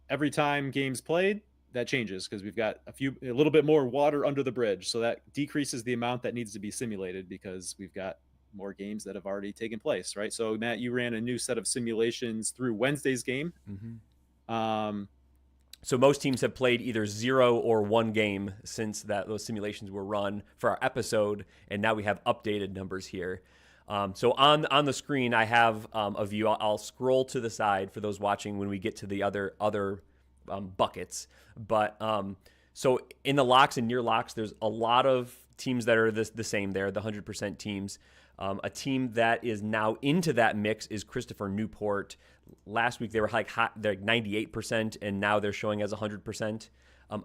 S2: every time games played, that changes because we've got a little bit more water under the bridge. So that decreases the amount that needs to be simulated because we've got more games that have already taken place, right? So Matt, you ran a new set of simulations through Wednesday's game.
S1: Mm-hmm. So most teams have played either 0 or 1 game since those simulations were run for our episode, and now we have updated numbers here. So on the screen, I have a view. I'll scroll to the side for those watching when we get to the other buckets. But so in the locks and near locks, there's a lot of teams that are the same there, the 100% teams. A team that is now into that mix is Christopher Newport. Last week they were they're 98%, and now they're showing as 100%.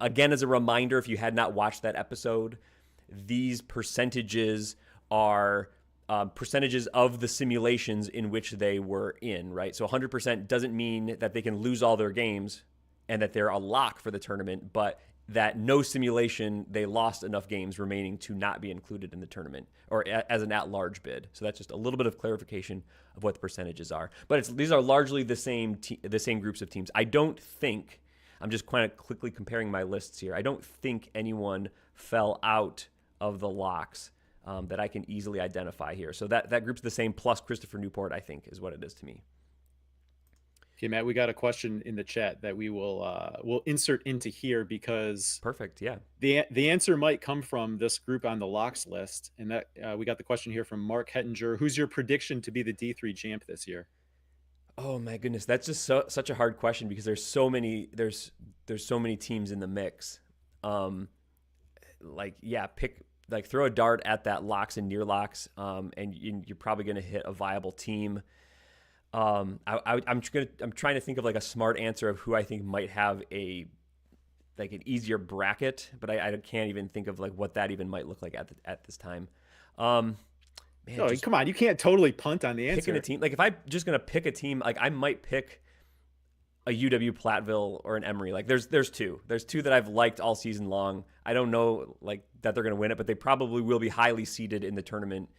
S1: Again, as a reminder, if you had not watched that episode, these percentages are percentages of the simulations in which they were in, right? So 100% doesn't mean that they can lose all their games and that they're a lock for the tournament, but that no simulation, they lost enough games remaining to not be included in the tournament or as an at-large bid. So that's just a little bit of clarification of what the percentages are. But these are largely the same groups of teams. I don't think, I'm just kind of quickly comparing my lists here, I don't think anyone fell out of the locks that I can easily identify here. So that group's the same plus Christopher Newport, I think, is what it is to me.
S2: Okay, Matt, we got a question in the chat that we will we'll insert into here because
S1: perfect, yeah.
S2: The answer might come from this group on the locks list, and that we got the question here from Mark Hettinger. Who's your prediction to be the D3 champ this year?
S1: Oh my goodness, that's just such a hard question because there's so many teams in the mix. Throw a dart at that locks and near locks, and you're probably going to hit a viable team. I'm trying to think of like a smart answer of who I think might have an easier bracket, but I can't even think of like what that even might look like at this time.
S2: Come on, you can't totally punt on the answer.
S1: Picking a team, like if I'm just gonna pick a team, like I might pick a UW Platteville or an Emory. Like there's two that I've liked all season long. I don't know like that they're gonna win it, but they probably will be highly seeded in the tournament,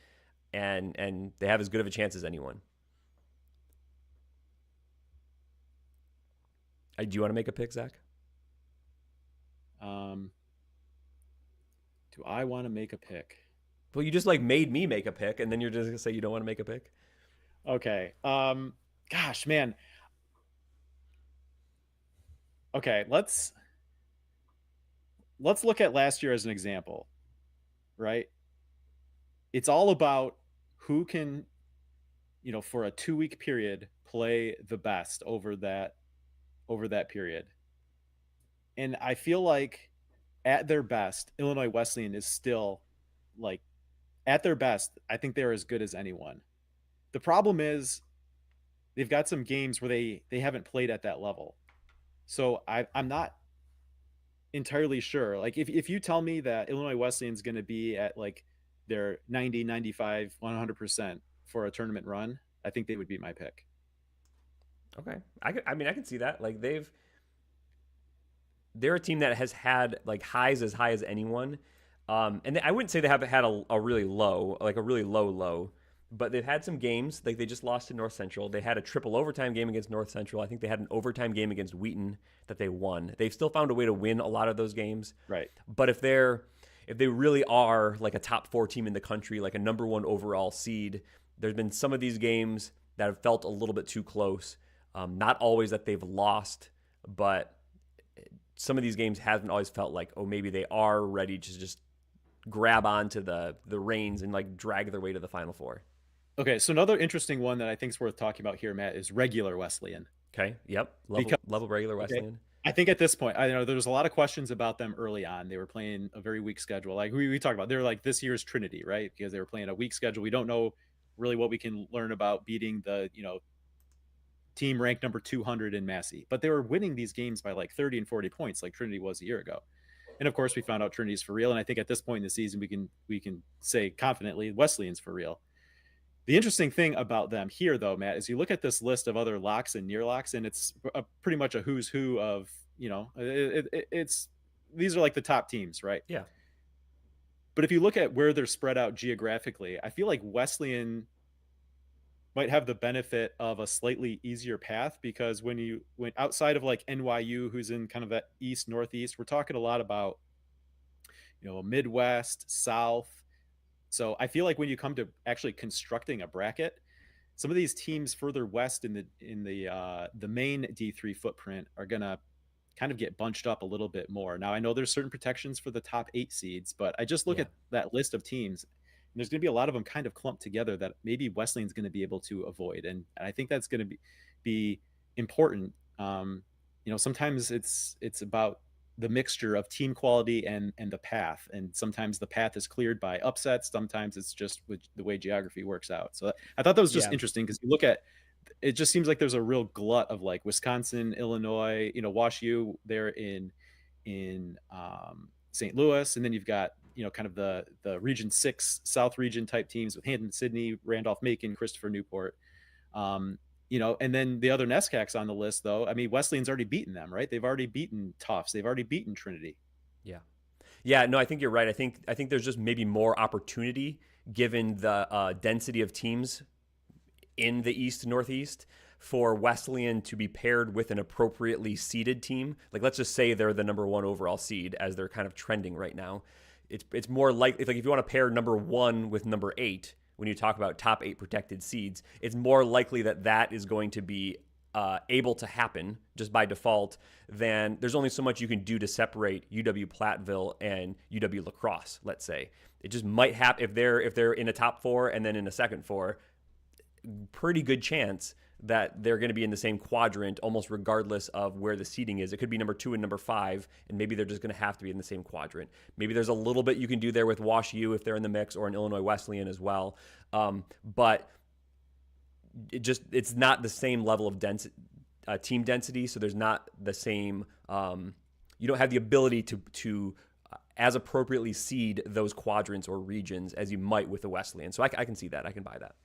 S1: and they have as good of a chance as anyone. Do you want to make a pick, Zach?
S2: Do I want to make a pick?
S1: Well, you just like made me make a pick, and then you're just gonna say you don't want to make a pick.
S2: Okay. Gosh, man. Okay, let's look at last year as an example, right? It's all about who can, for a 2-week period, play the best over over that period. And I feel like at their best, Illinois Wesleyan is still like at their best. I think they're as good as anyone. The problem is they've got some games where they haven't played at that level. So I'm not entirely sure. Like if you tell me that Illinois Wesleyan's going to be at like their 90, 95, 100% for a tournament run, I think they would be my pick.
S1: Okay. I mean, I can see that. Like they're a team that has had like highs as high as anyone. I wouldn't say they haven't had a really low, like a really low, but they've had some games. Like they just lost to North Central. They had a triple overtime game against North Central. I think they had an overtime game against Wheaton that they won. They've still found a way to win a lot of those games.
S2: Right.
S1: But if they really are like a top 4 team in the country, like a number 1 overall seed, there's been some of these games that have felt a little bit too close. Not always that they've lost, but some of these games haven't always felt like, oh, maybe they are ready to just grab onto the reins and like drag their way to the Final Four.
S2: Okay, so another interesting one that I think is worth talking about here, Matt, is regular Wesleyan.
S1: Okay, yep, level regular Wesleyan. Okay.
S2: I think at this point, I know there's a lot of questions about them early on. They were playing a very weak schedule. Like we talked about, they're like this year's Trinity, right? Because they were playing a weak schedule. We don't know really what we can learn about beating the, team ranked number 200 in Massey. But they were winning these games by like 30 and 40 points like Trinity was a year ago. And of course, we found out Trinity's for real. And I think at this point in the season, we can say confidently Wesleyan's for real. The interesting thing about them here, though, Matt, is you look at this list of other locks and near locks, and it's pretty much a who's who of, it's these are like the top teams, right?
S1: Yeah.
S2: But if you look at where they're spread out geographically, I feel like Wesleyan might have the benefit of a slightly easier path, because when outside of like NYU, who's in kind of that east northeast, we're talking a lot about Midwest, South. So I feel like when you come to actually constructing a bracket, some of these teams further west in the main D3 footprint are gonna kind of get bunched up a little bit more. Now I know there's certain protections for the top 8 seeds, but I just look at that list of teams, and there's going to be a lot of them kind of clumped together that maybe Wesleyan's going to be able to avoid, and I think that's going to be important. Sometimes it's about the mixture of team quality and the path, and sometimes the path is cleared by upsets, sometimes it's just with the way geography works out. So I thought that was just interesting, because you look at it, just seems like there's a real glut of like Wisconsin, Illinois, Wash U there in St. Louis, and then you've got kind of the Region 6 South region type teams with Hampton, Sydney, Randolph-Macon, Christopher Newport. And then the other NESCACs on the list, though, I mean, Wesleyan's already beaten them, right? They've already beaten Tufts. They've already beaten Trinity.
S1: Yeah. No, I think you're right. I think there's just maybe more opportunity given the density of teams in the East and Northeast for Wesleyan to be paired with an appropriately seeded team. Like, let's just say they're the number 1 overall seed, as they're kind of trending right now. It's more likely, like if you want to pair number 1 with number 8, when you talk about top 8 protected seeds, it's more likely that is going to be able to happen just by default. Then there's only so much you can do to separate UW Platteville and UW La Crosse, let's say. It just might happen if they're in a top 4 and then in a second 4, pretty good chance that they're going to be in the same quadrant almost regardless of where the seeding is. It could be number 2 and number 5, and maybe they're just going to have to be in the same quadrant. Maybe there's a little bit you can do there with Wash U if they're in the mix, or an Illinois Wesleyan as well. But it's not the same level of team density, so there's not the same you don't have the ability to as appropriately seed those quadrants or regions as you might with the Wesleyan. So I can see that. I can buy that.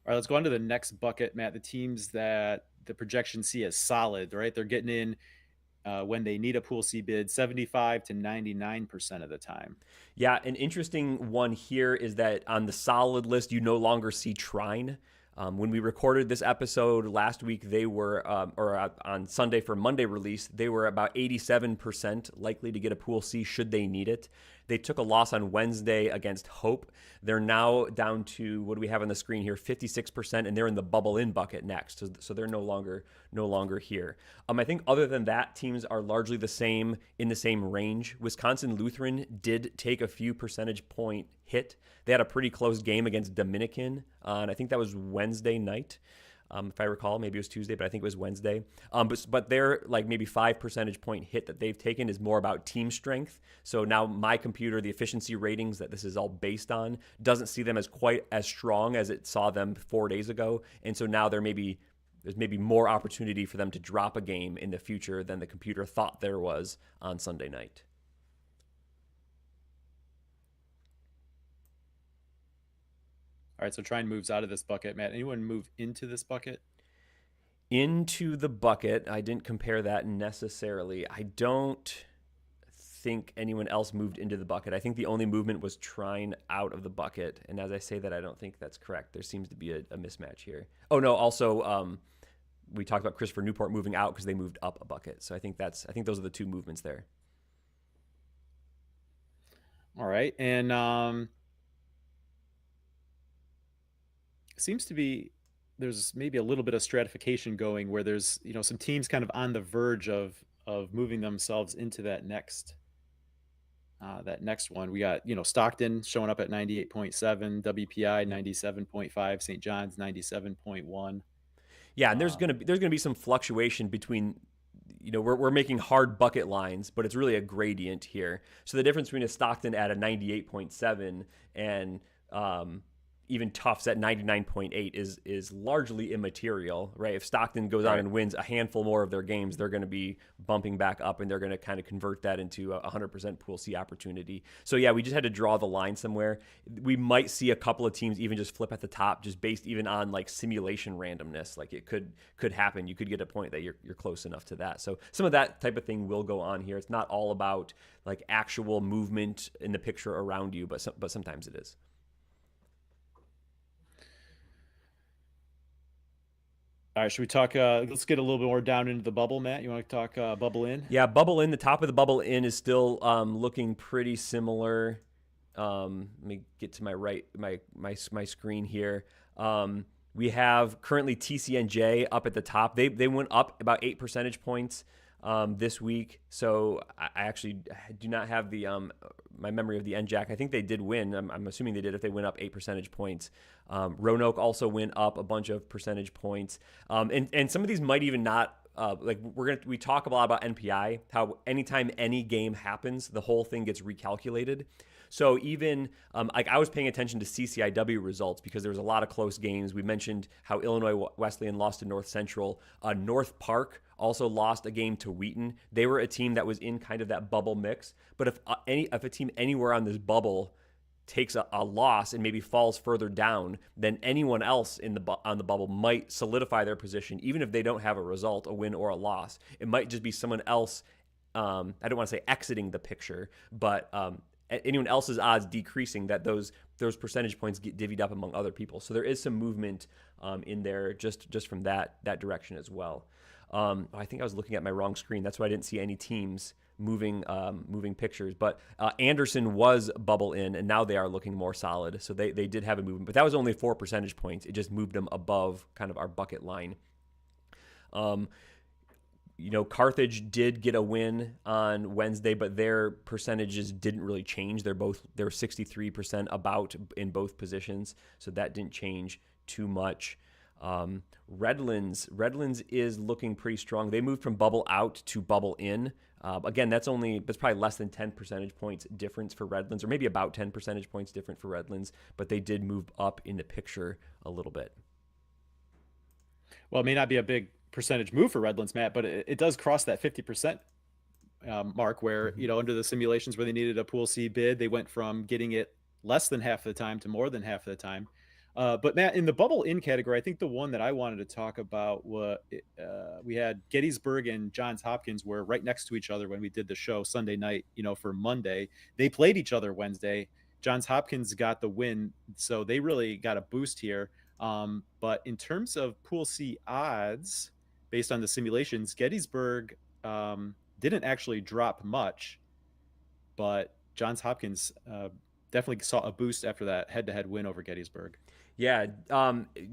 S2: All right, let's go on to the next bucket, Matt. The teams that the projections see as solid, right? They're getting in when they need a Pool C bid 75 to 99% of the time.
S1: Yeah, an interesting one here is that on the solid list, you no longer see Trine. When we recorded this episode last week, they were, on Sunday for Monday release, they were about 87% likely to get a Pool C should they need it. They took a loss on Wednesday against Hope. They're now down to, what do we have on the screen here, 56%, and they're in the bubble-in bucket next. So they're no longer here. I think other than that, teams are largely in the same range. Wisconsin Lutheran did take a few percentage point hit. They had a pretty close game against Dominican on, I think that was Wednesday night. if I recall. Maybe it was Tuesday, but I think it was Wednesday. But their like maybe 5 percentage point hit that they've taken is more about team strength. So now my computer, the efficiency ratings that this is all based on, doesn't see them as quite as strong as it saw them 4 days ago. And so now there's maybe more opportunity for them to drop a game in the future than the computer thought there was on Sunday night.
S2: All right, so Trine moves out of this bucket. Matt, anyone move into this bucket?
S1: Into the bucket, I didn't compare that necessarily. I don't think anyone else moved into the bucket. I think the only movement was Trine out of the bucket. And as I say that, I don't think that's correct. There seems to be a mismatch here. Oh, no, also we talked about Christopher Newport moving out because they moved up a bucket. So I think those are the two movements there.
S2: All right, and seems to be there's maybe a little bit of stratification going where there's some teams kind of on the verge of moving themselves into that next one. We got Stockton showing up at 98.7, WPI 97.5, St. John's 97.1.
S1: Yeah, and there's gonna be some fluctuation between. We're making hard bucket lines, but it's really a gradient here. So the difference between a Stockton at a 98.7 and even Tufts at 99.8 is largely immaterial, right? If Stockton goes on and wins a handful more of their games, they're going to be bumping back up, and they're going to kind of convert that into a 100% Pool C opportunity. So yeah, we just had to draw the line somewhere. We might see a couple of teams even just flip at the top, just based even on like simulation randomness. Like it could happen. You could get a point that you're close enough to that. So some of that type of thing will go on here. It's not all about like actual movement in the picture around you, but sometimes it is.
S2: All right, should we talk? Let's get a little bit more down into the bubble, Matt. You want to talk bubble in?
S1: Yeah, bubble in. The top of the bubble in is still looking pretty similar. Let me get to my screen here. We have currently TCNJ up at the top. They went up about 8 percentage points this week. So I actually do not have the my memory of the NJAC. I think they did win. I'm assuming they did if they went up 8 percentage points. Roanoke also went up a bunch of percentage points. And some of these might even not. We talk a lot about NPI, how anytime any game happens, the whole thing gets recalculated. So even I was paying attention to CCIW results because there was a lot of close games. We mentioned how Illinois Wesleyan lost to North Central. North Park also lost a game to Wheaton. They were a team that was in kind of that bubble mix. But if a team anywhere on this bubble takes a loss and maybe falls further down, then anyone else on the bubble might solidify their position, even if they don't have a result, a win or a loss. It might just be someone else. I don't want to say exiting the picture, but anyone else's odds decreasing, that those percentage points get divvied up among other people. So there is some movement in there just from that direction as well. I think I was looking at my wrong screen. That's why I didn't see any teams moving pictures. But Anderson was bubble in, and now they are looking more solid. So they did have a movement, but that was only 4 percentage points. It just moved them above kind of our bucket line. Carthage did get a win on Wednesday, but their percentages didn't really change. They're 63% about in both positions, so that didn't change too much. Redlands is looking pretty strong. They moved from bubble out to bubble in. Again, that's probably less than 10 percentage points difference for Redlands, or maybe about 10 percentage points different for Redlands, but they did move up in the picture a little bit.
S2: Well, it may not be a big percentage move for Redlands, Matt, but it does cross that 50% mark where, under the simulations where they needed a Pool C bid, they went from getting it less than half the time to more than half of the time. But Matt, in the bubble in category, I think the one that I wanted to talk about was we had Gettysburg and Johns Hopkins were right next to each other when we did the show Sunday night, for Monday. They played each other Wednesday. Johns Hopkins got the win, so they really got a boost here. But in terms of Pool C odds, based on the simulations, Gettysburg didn't actually drop much, but Johns Hopkins definitely saw a boost after that head-to-head win over Gettysburg.
S1: Yeah,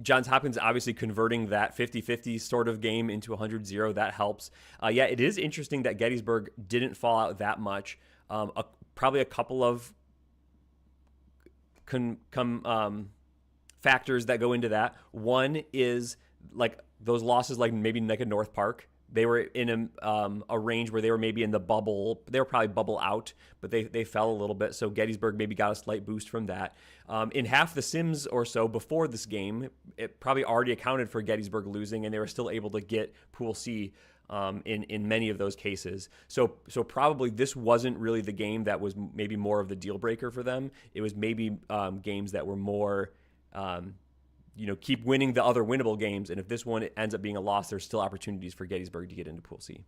S1: Johns Hopkins obviously converting that 50-50 sort of game into 100-0, that helps. Yeah, it is interesting that Gettysburg didn't fall out that much. Probably a couple of factors that go into that. One is like those losses, like maybe like a North Park. They were in a range where they were maybe in the bubble. They were probably bubble out, but they fell a little bit. So Gettysburg maybe got a slight boost from that. In half the sims or so before this game, it probably already accounted for Gettysburg losing, and they were still able to get Pool C in many of those cases. So probably this wasn't really the game that was maybe more of the deal breaker for them. It was maybe games that were more keep winning the other winnable games. And if this one ends up being a loss, there's still opportunities for Gettysburg to get into Pool C.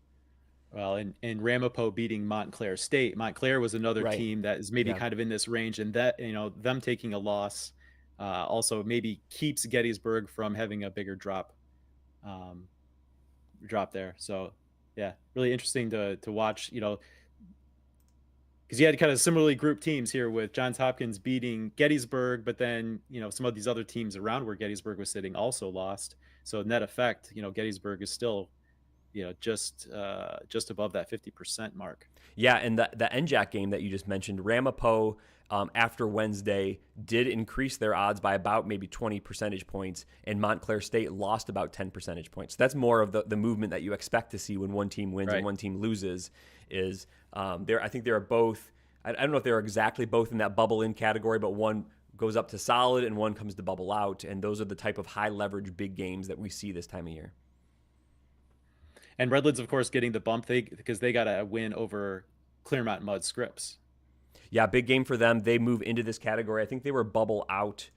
S2: Well, and Ramapo beating Montclair State. Montclair was another team that is maybe kind of in this range, and that, them taking a loss also maybe keeps Gettysburg from having a bigger drop there. So yeah, really interesting to watch, because you had kind of similarly grouped teams here with Johns Hopkins beating Gettysburg, but then, some of these other teams around where Gettysburg was sitting also lost. So net effect, Gettysburg is still, just above that 50% mark.
S1: Yeah, and the NJAC game that you just mentioned, Ramapo, after Wednesday, did increase their odds by about maybe 20 percentage points, and Montclair State lost about 10 percentage points. So that's more of the movement that you expect to see when one team wins and one team loses. I think they're both, I don't know if they're exactly both in that bubble in category, but one goes up to solid and one comes to bubble out, and those are the type of high leverage big games that we see this time of year.
S2: And Redlands, of course, getting the bump because they got a win over Claremont Mudd Scripps.
S1: Yeah, big game for them. They move into this category. I think they were bubble out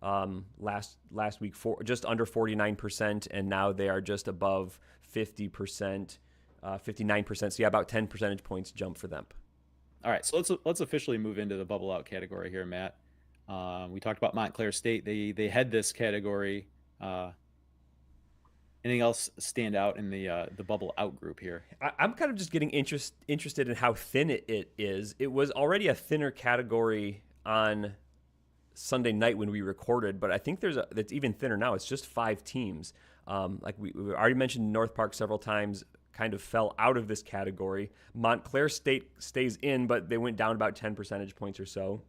S1: last week for just under 49%, and now they are just above 50%, 59%. So yeah, about 10 percentage points jump for them.
S2: All right, so let's officially move into the bubble out category here, Matt. We talked about Montclair State. They head this category. Anything else stand out in the bubble out group here?
S1: I'm kind of just getting interested in how thin it is. It was already a thinner category on Sunday night when we recorded, but I think that's even thinner now. It's just 5 teams. Like we already mentioned, North Park several times kind of fell out of this category. Montclair State stays in, but they went down about 10 percentage points or so.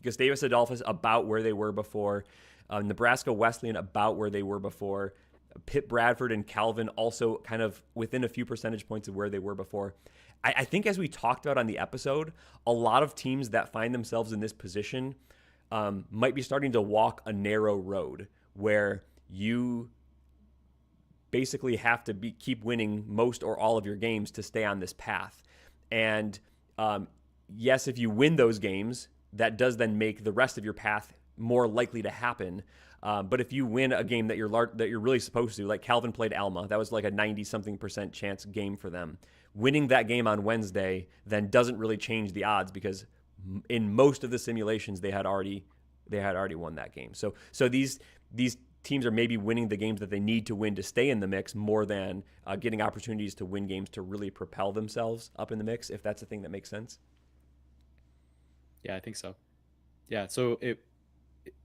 S1: Gustavus Adolphus about where they were before. Nebraska Wesleyan about where they were before. Pitt Bradford and Calvin also kind of within a few percentage points of where they were before. I think as we talked about on the episode, a lot of teams that find themselves in this position might be starting to walk a narrow road where you basically have to keep winning most or all of your games to stay on this path. And yes, if you win those games, that does then make the rest of your path more likely to happen. But if you win a game that you're really supposed to, like Calvin played Alma, that was like a 90-something% chance game for them. Winning that game on Wednesday then doesn't really change the odds because in most of the simulations they had already won that game. So these teams are maybe winning the games that they need to win to stay in the mix more than getting opportunities to win games to really propel themselves up in the mix, if that's a thing that makes sense.
S2: Yeah, I think so. Yeah, so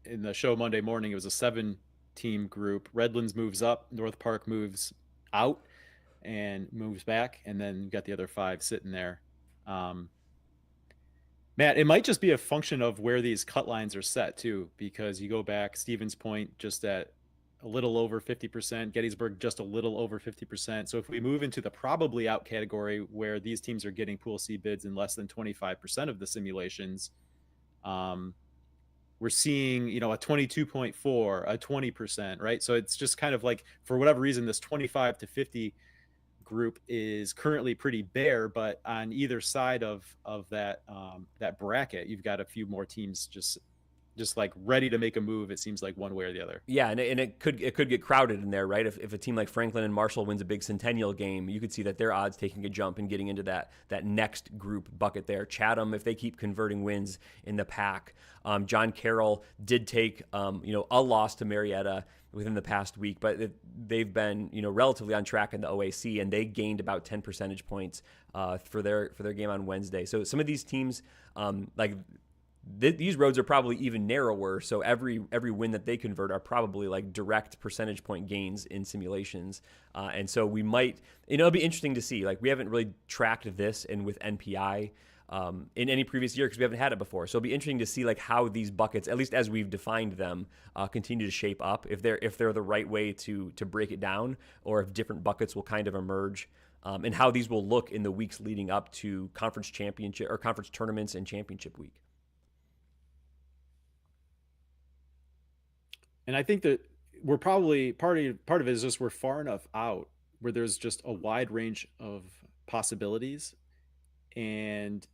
S2: in the show Monday morning, it was a 7-team group. Redlands moves up, North Park moves out and moves back, and then you got the other 5 sitting there. Matt, it might just be a function of where these cut lines are set too, because you go back, Stevens Point just at a little over 50%, Gettysburg just a little over 50%. So if we move into the probably out category where these teams are getting Pool C bids in less than 25% of the simulations, we're seeing, a 22.4, a 20%, right? So it's just kind of like, for whatever reason, this 25 to 50 group is currently pretty bare, but on either side of that bracket, you've got a few more teams just like ready to make a move. It seems like one way or the other.
S1: Yeah, and it could get crowded in there, right? If a team like Franklin and Marshall wins a big Centennial game, you could see that their odds taking a jump and getting into that next group bucket there. Chatham, if they keep converting wins in the pack. John Carroll did take a loss to Marietta within the past week, but they've been relatively on track in the OAC, and they gained about 10 percentage points for their game on Wednesday. So some of these teams these roads are probably even narrower, so every win that they convert are probably like direct percentage point gains in simulations. And so we might, it'll be interesting to see. Like, we haven't really tracked this, and with NPI, in any previous year because we haven't had it before. So it'll be interesting to see like how these buckets, at least as we've defined them, continue to shape up. If they're the right way to break it down, or if different buckets will kind of emerge, and how these will look in the weeks leading up to conference championship or conference tournaments and championship week.
S2: And I think that we're probably part of it is just we're far enough out where there's just a wide range of possibilities. And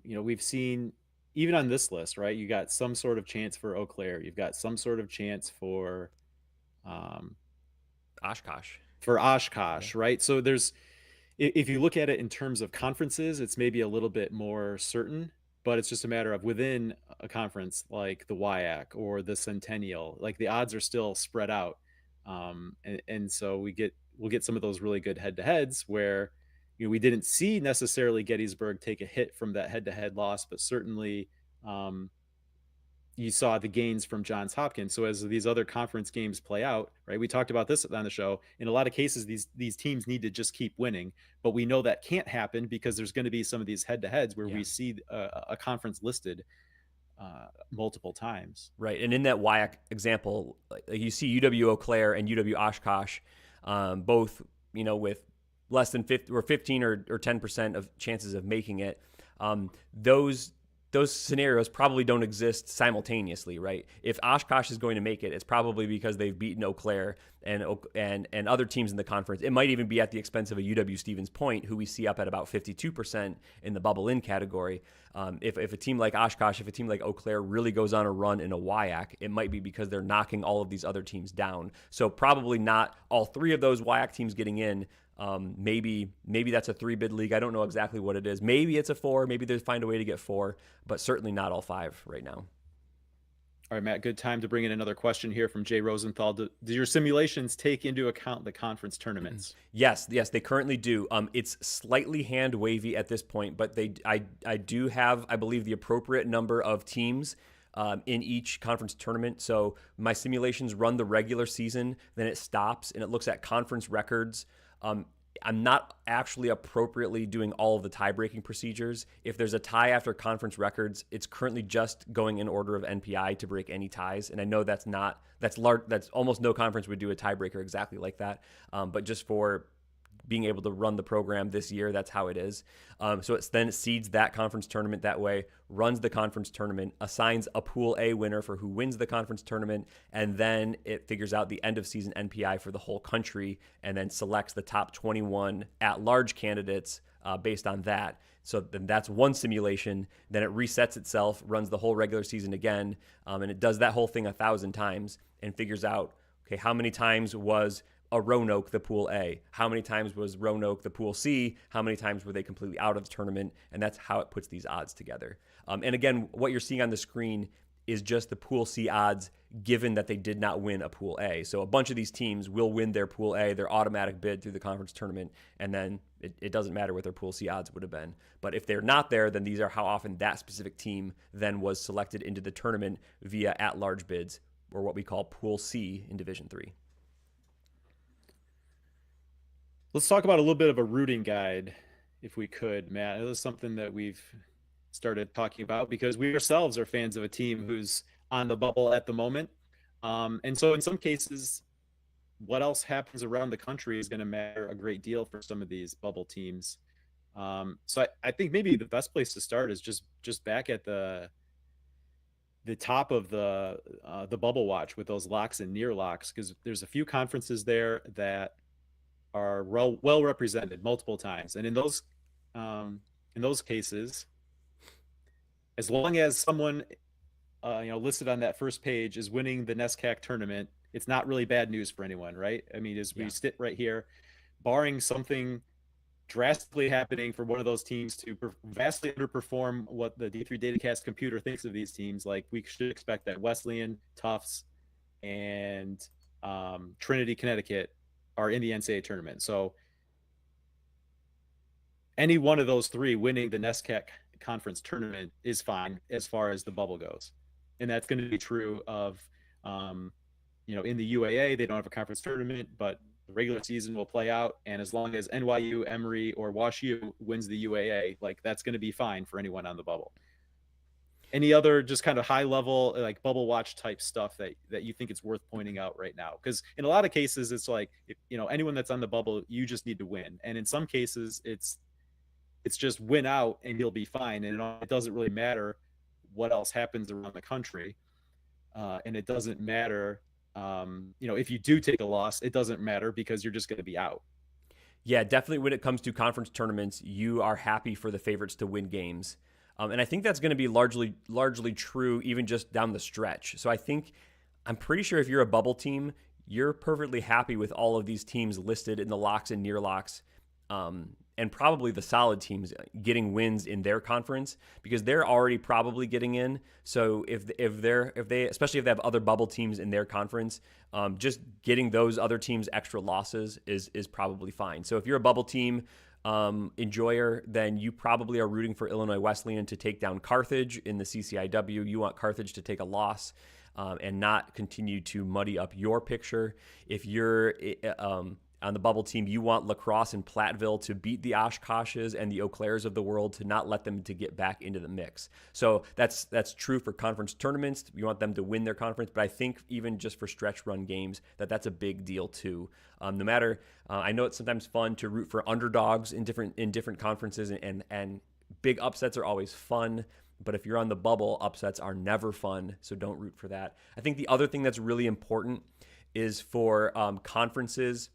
S2: we've seen even on this list, right? You got some sort of chance for Eau Claire. You've got some sort of chance for
S1: Oshkosh.
S2: Yeah. Right? So if you look at it in terms of conferences, it's maybe a little bit more certain, but it's just a matter of within a conference like the WIAC or the Centennial, like the odds are still spread out. And so we'll get some of those really good head-to-heads where we didn't see necessarily Gettysburg take a hit from that head-to-head loss, but certainly you saw the gains from Johns Hopkins. So as these other conference games play out, right, we talked about this on the show. In a lot of cases, these teams need to just keep winning, but we know that can't happen because there's going to be some of these head-to-heads where we see a conference listed multiple times.
S1: Right, and in that WIAC example, like you see UW Eau Claire and UW Oshkosh, both with less than 15 or 10% of chances of making it. Those scenarios probably don't exist simultaneously, right? If Oshkosh is going to make it, it's probably because they've beaten Eau Claire and other teams in the conference. It might even be at the expense of a UW Stevens Point, who we see up at about 52% in the bubble in category. If a team like Oshkosh, if a team like Eau Claire really goes on a run in a WIAC, it might be because they're knocking all of these other teams down. So probably not all three of those WIAC teams getting in. Maybe that's a 3-bid league. I don't know exactly what it is. Maybe it's a 4. Maybe they find a way to get 4, but certainly not all 5 right now.
S2: All right, Matt, good time to bring in another question here from Jay Rosenthal. Do your simulations take into account the conference tournaments?
S1: Yes, they currently do. It's slightly hand wavy at this point, but I do have, I believe, the appropriate number of teams in each conference tournament. So my simulations run the regular season, then it stops and it looks at conference records. I'm not actually appropriately doing all of the tie-breaking procedures. If there's a tie after conference records, it's currently just going in order of NPI to break any ties. And I know that's almost no conference would do a tiebreaker exactly like that. But just for being able to run the program this year, that's how it is. So it then seeds that conference tournament that way, runs the conference tournament, assigns a Pool A winner for who wins the conference tournament, and then it figures out the end of season NPI for the whole country, and then selects the top 21 at-large candidates based on that. So then that's one simulation. Then it resets itself, runs the whole regular season again, and it does that whole thing 1,000 times and figures out, okay, how many times was a Roanoke the Pool A? How many times was Roanoke the Pool C? How many times were they completely out of the tournament? And that's how it puts these odds together. And again, what you're seeing on the screen is just the Pool C odds given that they did not win a Pool A. So a bunch of these teams will win their Pool A, their automatic bid through the conference tournament, and then it doesn't matter what their Pool C odds would have been. But if they're not there, then these are how often that specific team then was selected into the tournament via at-large bids, or what we call Pool C in Division III.
S2: Let's talk about a little bit of a rooting guide, if we could, Matt. This is something that we've started talking about because we ourselves are fans of a team who's on the bubble at the moment. And so in some cases, what else happens around the country is going to matter a great deal for some of these bubble teams. So I think maybe the best place to start is just back at the top of the bubble watch with those locks and near locks, because there's a few conferences there that are well represented multiple times. And in those cases, as long as someone listed on that first page is winning the NESCAC tournament, it's not really bad news for anyone, right? I mean, as we sit right here, barring something drastically happening for one of those teams to vastly underperform what the D3 Datacast computer thinks of these teams, like we should expect that Wesleyan, Tufts, and Trinity, Connecticut are in the NCAA tournament. So any one of those three winning the NESCAC conference tournament is fine as far as the bubble goes. And that's going to be true of, in the UAA, they don't have a conference tournament, but The regular season will play out, and as long as NYU, Emory, or WashU wins the UAA, like that's going to be fine for anyone on the bubble. Any other just kind of high level like bubble watch type stuff that you think it's worth pointing out right now? Because in a lot of cases, it's like, you know, anyone that's on the bubble, you just need to win, and in some cases, it's just win out and you'll be fine, and it doesn't really matter what else happens around the country, and it doesn't matter. You know, if you do take a loss, it doesn't matter because you're just going to be out.
S1: Yeah, definitely when it comes to conference tournaments, you are happy for the favorites to win games. And I think that's going to be largely true even just down the stretch. So I'm pretty sure if you're a bubble team, you're perfectly happy with all of these teams listed in the locks and near locks, and probably the solid teams getting wins in their conference because they're already probably getting in. So if they especially if they have other bubble teams in their conference, just getting those other teams extra losses is probably fine. So if you're a bubble team enjoyer, then you probably are rooting for Illinois Wesleyan to take down Carthage in the CCIW. You want Carthage to take a loss and not continue to muddy up your picture. If you're on the bubble team, you want La Crosse and Platteville to beat the Oshkoshes and the Eau Claires of the world to not let them to get back into the mix. So that's true for conference tournaments. You want them to win their conference, but I think even just for stretch run games, that's a big deal too. No matter, I know it's sometimes fun to root for underdogs in different conferences, and big upsets are always fun. But if you're on the bubble, upsets are never fun, so don't root for that. I think the other thing that's really important is for conferences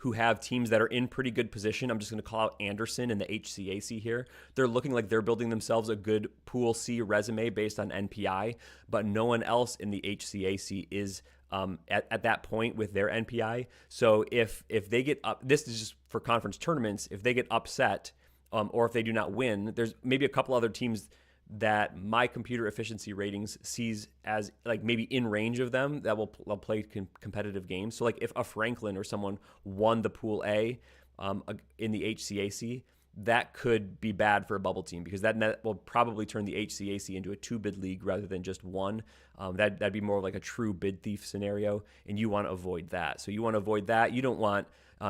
S1: who have teams that are in pretty good position. I'm just going to call out Anderson and the HCAC here. They're looking like they're building themselves a good Pool C resume based on NPI, but no one else in the HCAC is at that point with their NPI. So if they get up, this is just for conference tournaments, if they get upset or if they do not win, there's maybe a couple other teams that my computer efficiency ratings sees as like maybe in range of them that will play competitive games. So like if a Franklin or someone won the Pool A in the HCAC, that could be bad for a bubble team because that will probably turn the HCAC into a 2-bid league rather than just one. That'd be more like a true bid thief scenario, and you want to avoid that. So you want to avoid that. You don't want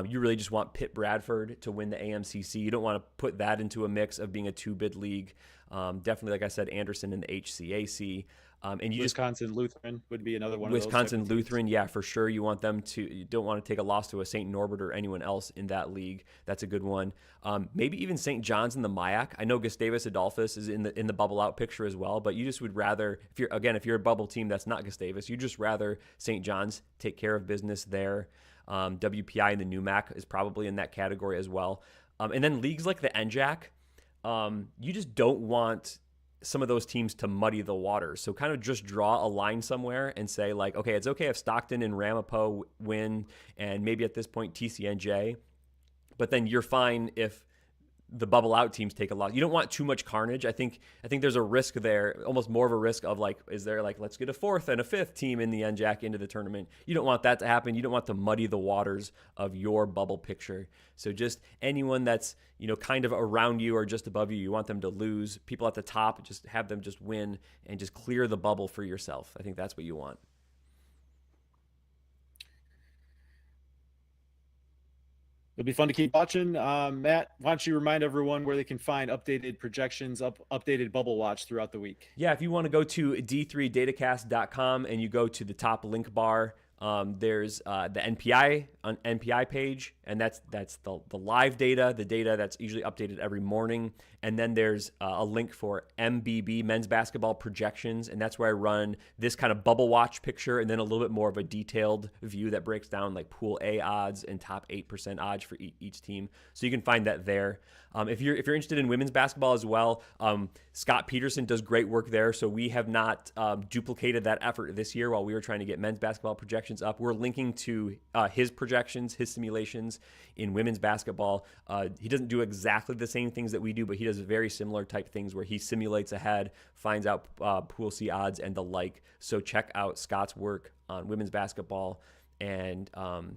S1: you really just want Pitt Bradford to win the AMCC. You don't want to put that into a mix of being a 2-bid league. Definitely, like I said, Anderson and the HCAC. And you
S2: Wisconsin Lutheran would be another one.
S1: Wisconsin Lutheran, yeah, for sure. You want them to. You don't want to take a loss to a St. Norbert or anyone else in that league. That's a good one. Maybe even St. John's in the MIAC. I know Gustavus Adolphus is in the bubble out picture as well, but you just would rather if you're a bubble team that's not Gustavus, you just rather St. John's take care of business there. WPI and the NUMAC is probably in that category as well. And then leagues like the NJAC, you just don't want some of those teams to muddy the waters. So kind of just draw a line somewhere and say like, okay, it's okay if Stockton and Ramapo win and maybe at this point TCNJ, but then you're fine if the bubble out teams take a loss. You don't want too much carnage. I think there's a risk there, almost more of a risk of like, is there like, let's get a 4th and a 5th team in the NJAC into the tournament. You don't want that to happen. You don't want to muddy the waters of your bubble picture. So just anyone that's, kind of around you or just above you, you want them to lose. People at the top, just have them just win and just clear the bubble for yourself. I think that's what you want.
S2: It'll be fun to keep watching. Matt, why don't you remind everyone where they can find updated projections, updated bubble watch throughout the week?
S1: Yeah, if you want to go to D3Datacast.com and you go to the top link bar, there's the NPI page, and that's the live data, the data that's usually updated every morning. And then there's a link for MBB, men's basketball projections, and that's where I run this kind of bubble watch picture and then a little bit more of a detailed view that breaks down like Pool A odds and top 8% odds for each team. So you can find that there. If you're interested in women's basketball as well, Scott Peterson does great work there. So we have not duplicated that effort this year while we were trying to get men's basketball projections up. We're linking to his projections, his simulations in women's basketball. He doesn't do exactly the same things that we do, but he does very similar type things where he simulates ahead, finds out Pool C odds and the like. So check out Scott's work on women's basketball And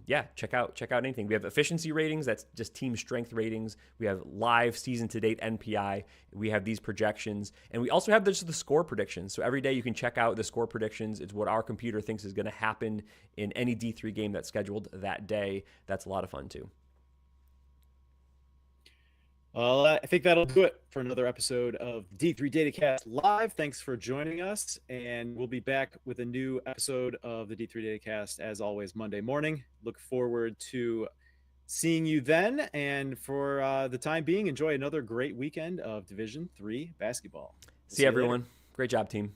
S1: yeah, check out anything. We have efficiency ratings. That's just team strength ratings. We have live season to date NPI. We have these projections, and we also have the score predictions. So every day you can check out the score predictions. It's what our computer thinks is going to happen in any D3 game that's scheduled that day. That's a lot of fun too.
S2: Well, I think that'll do it for another episode of D3 Datacast Live. Thanks for joining us, and we'll be back with a new episode of the D3 Datacast, as always, Monday morning. Look forward to seeing you then, and for the time being, enjoy another great weekend of Division III basketball.
S1: See everyone. Later. Great job, team.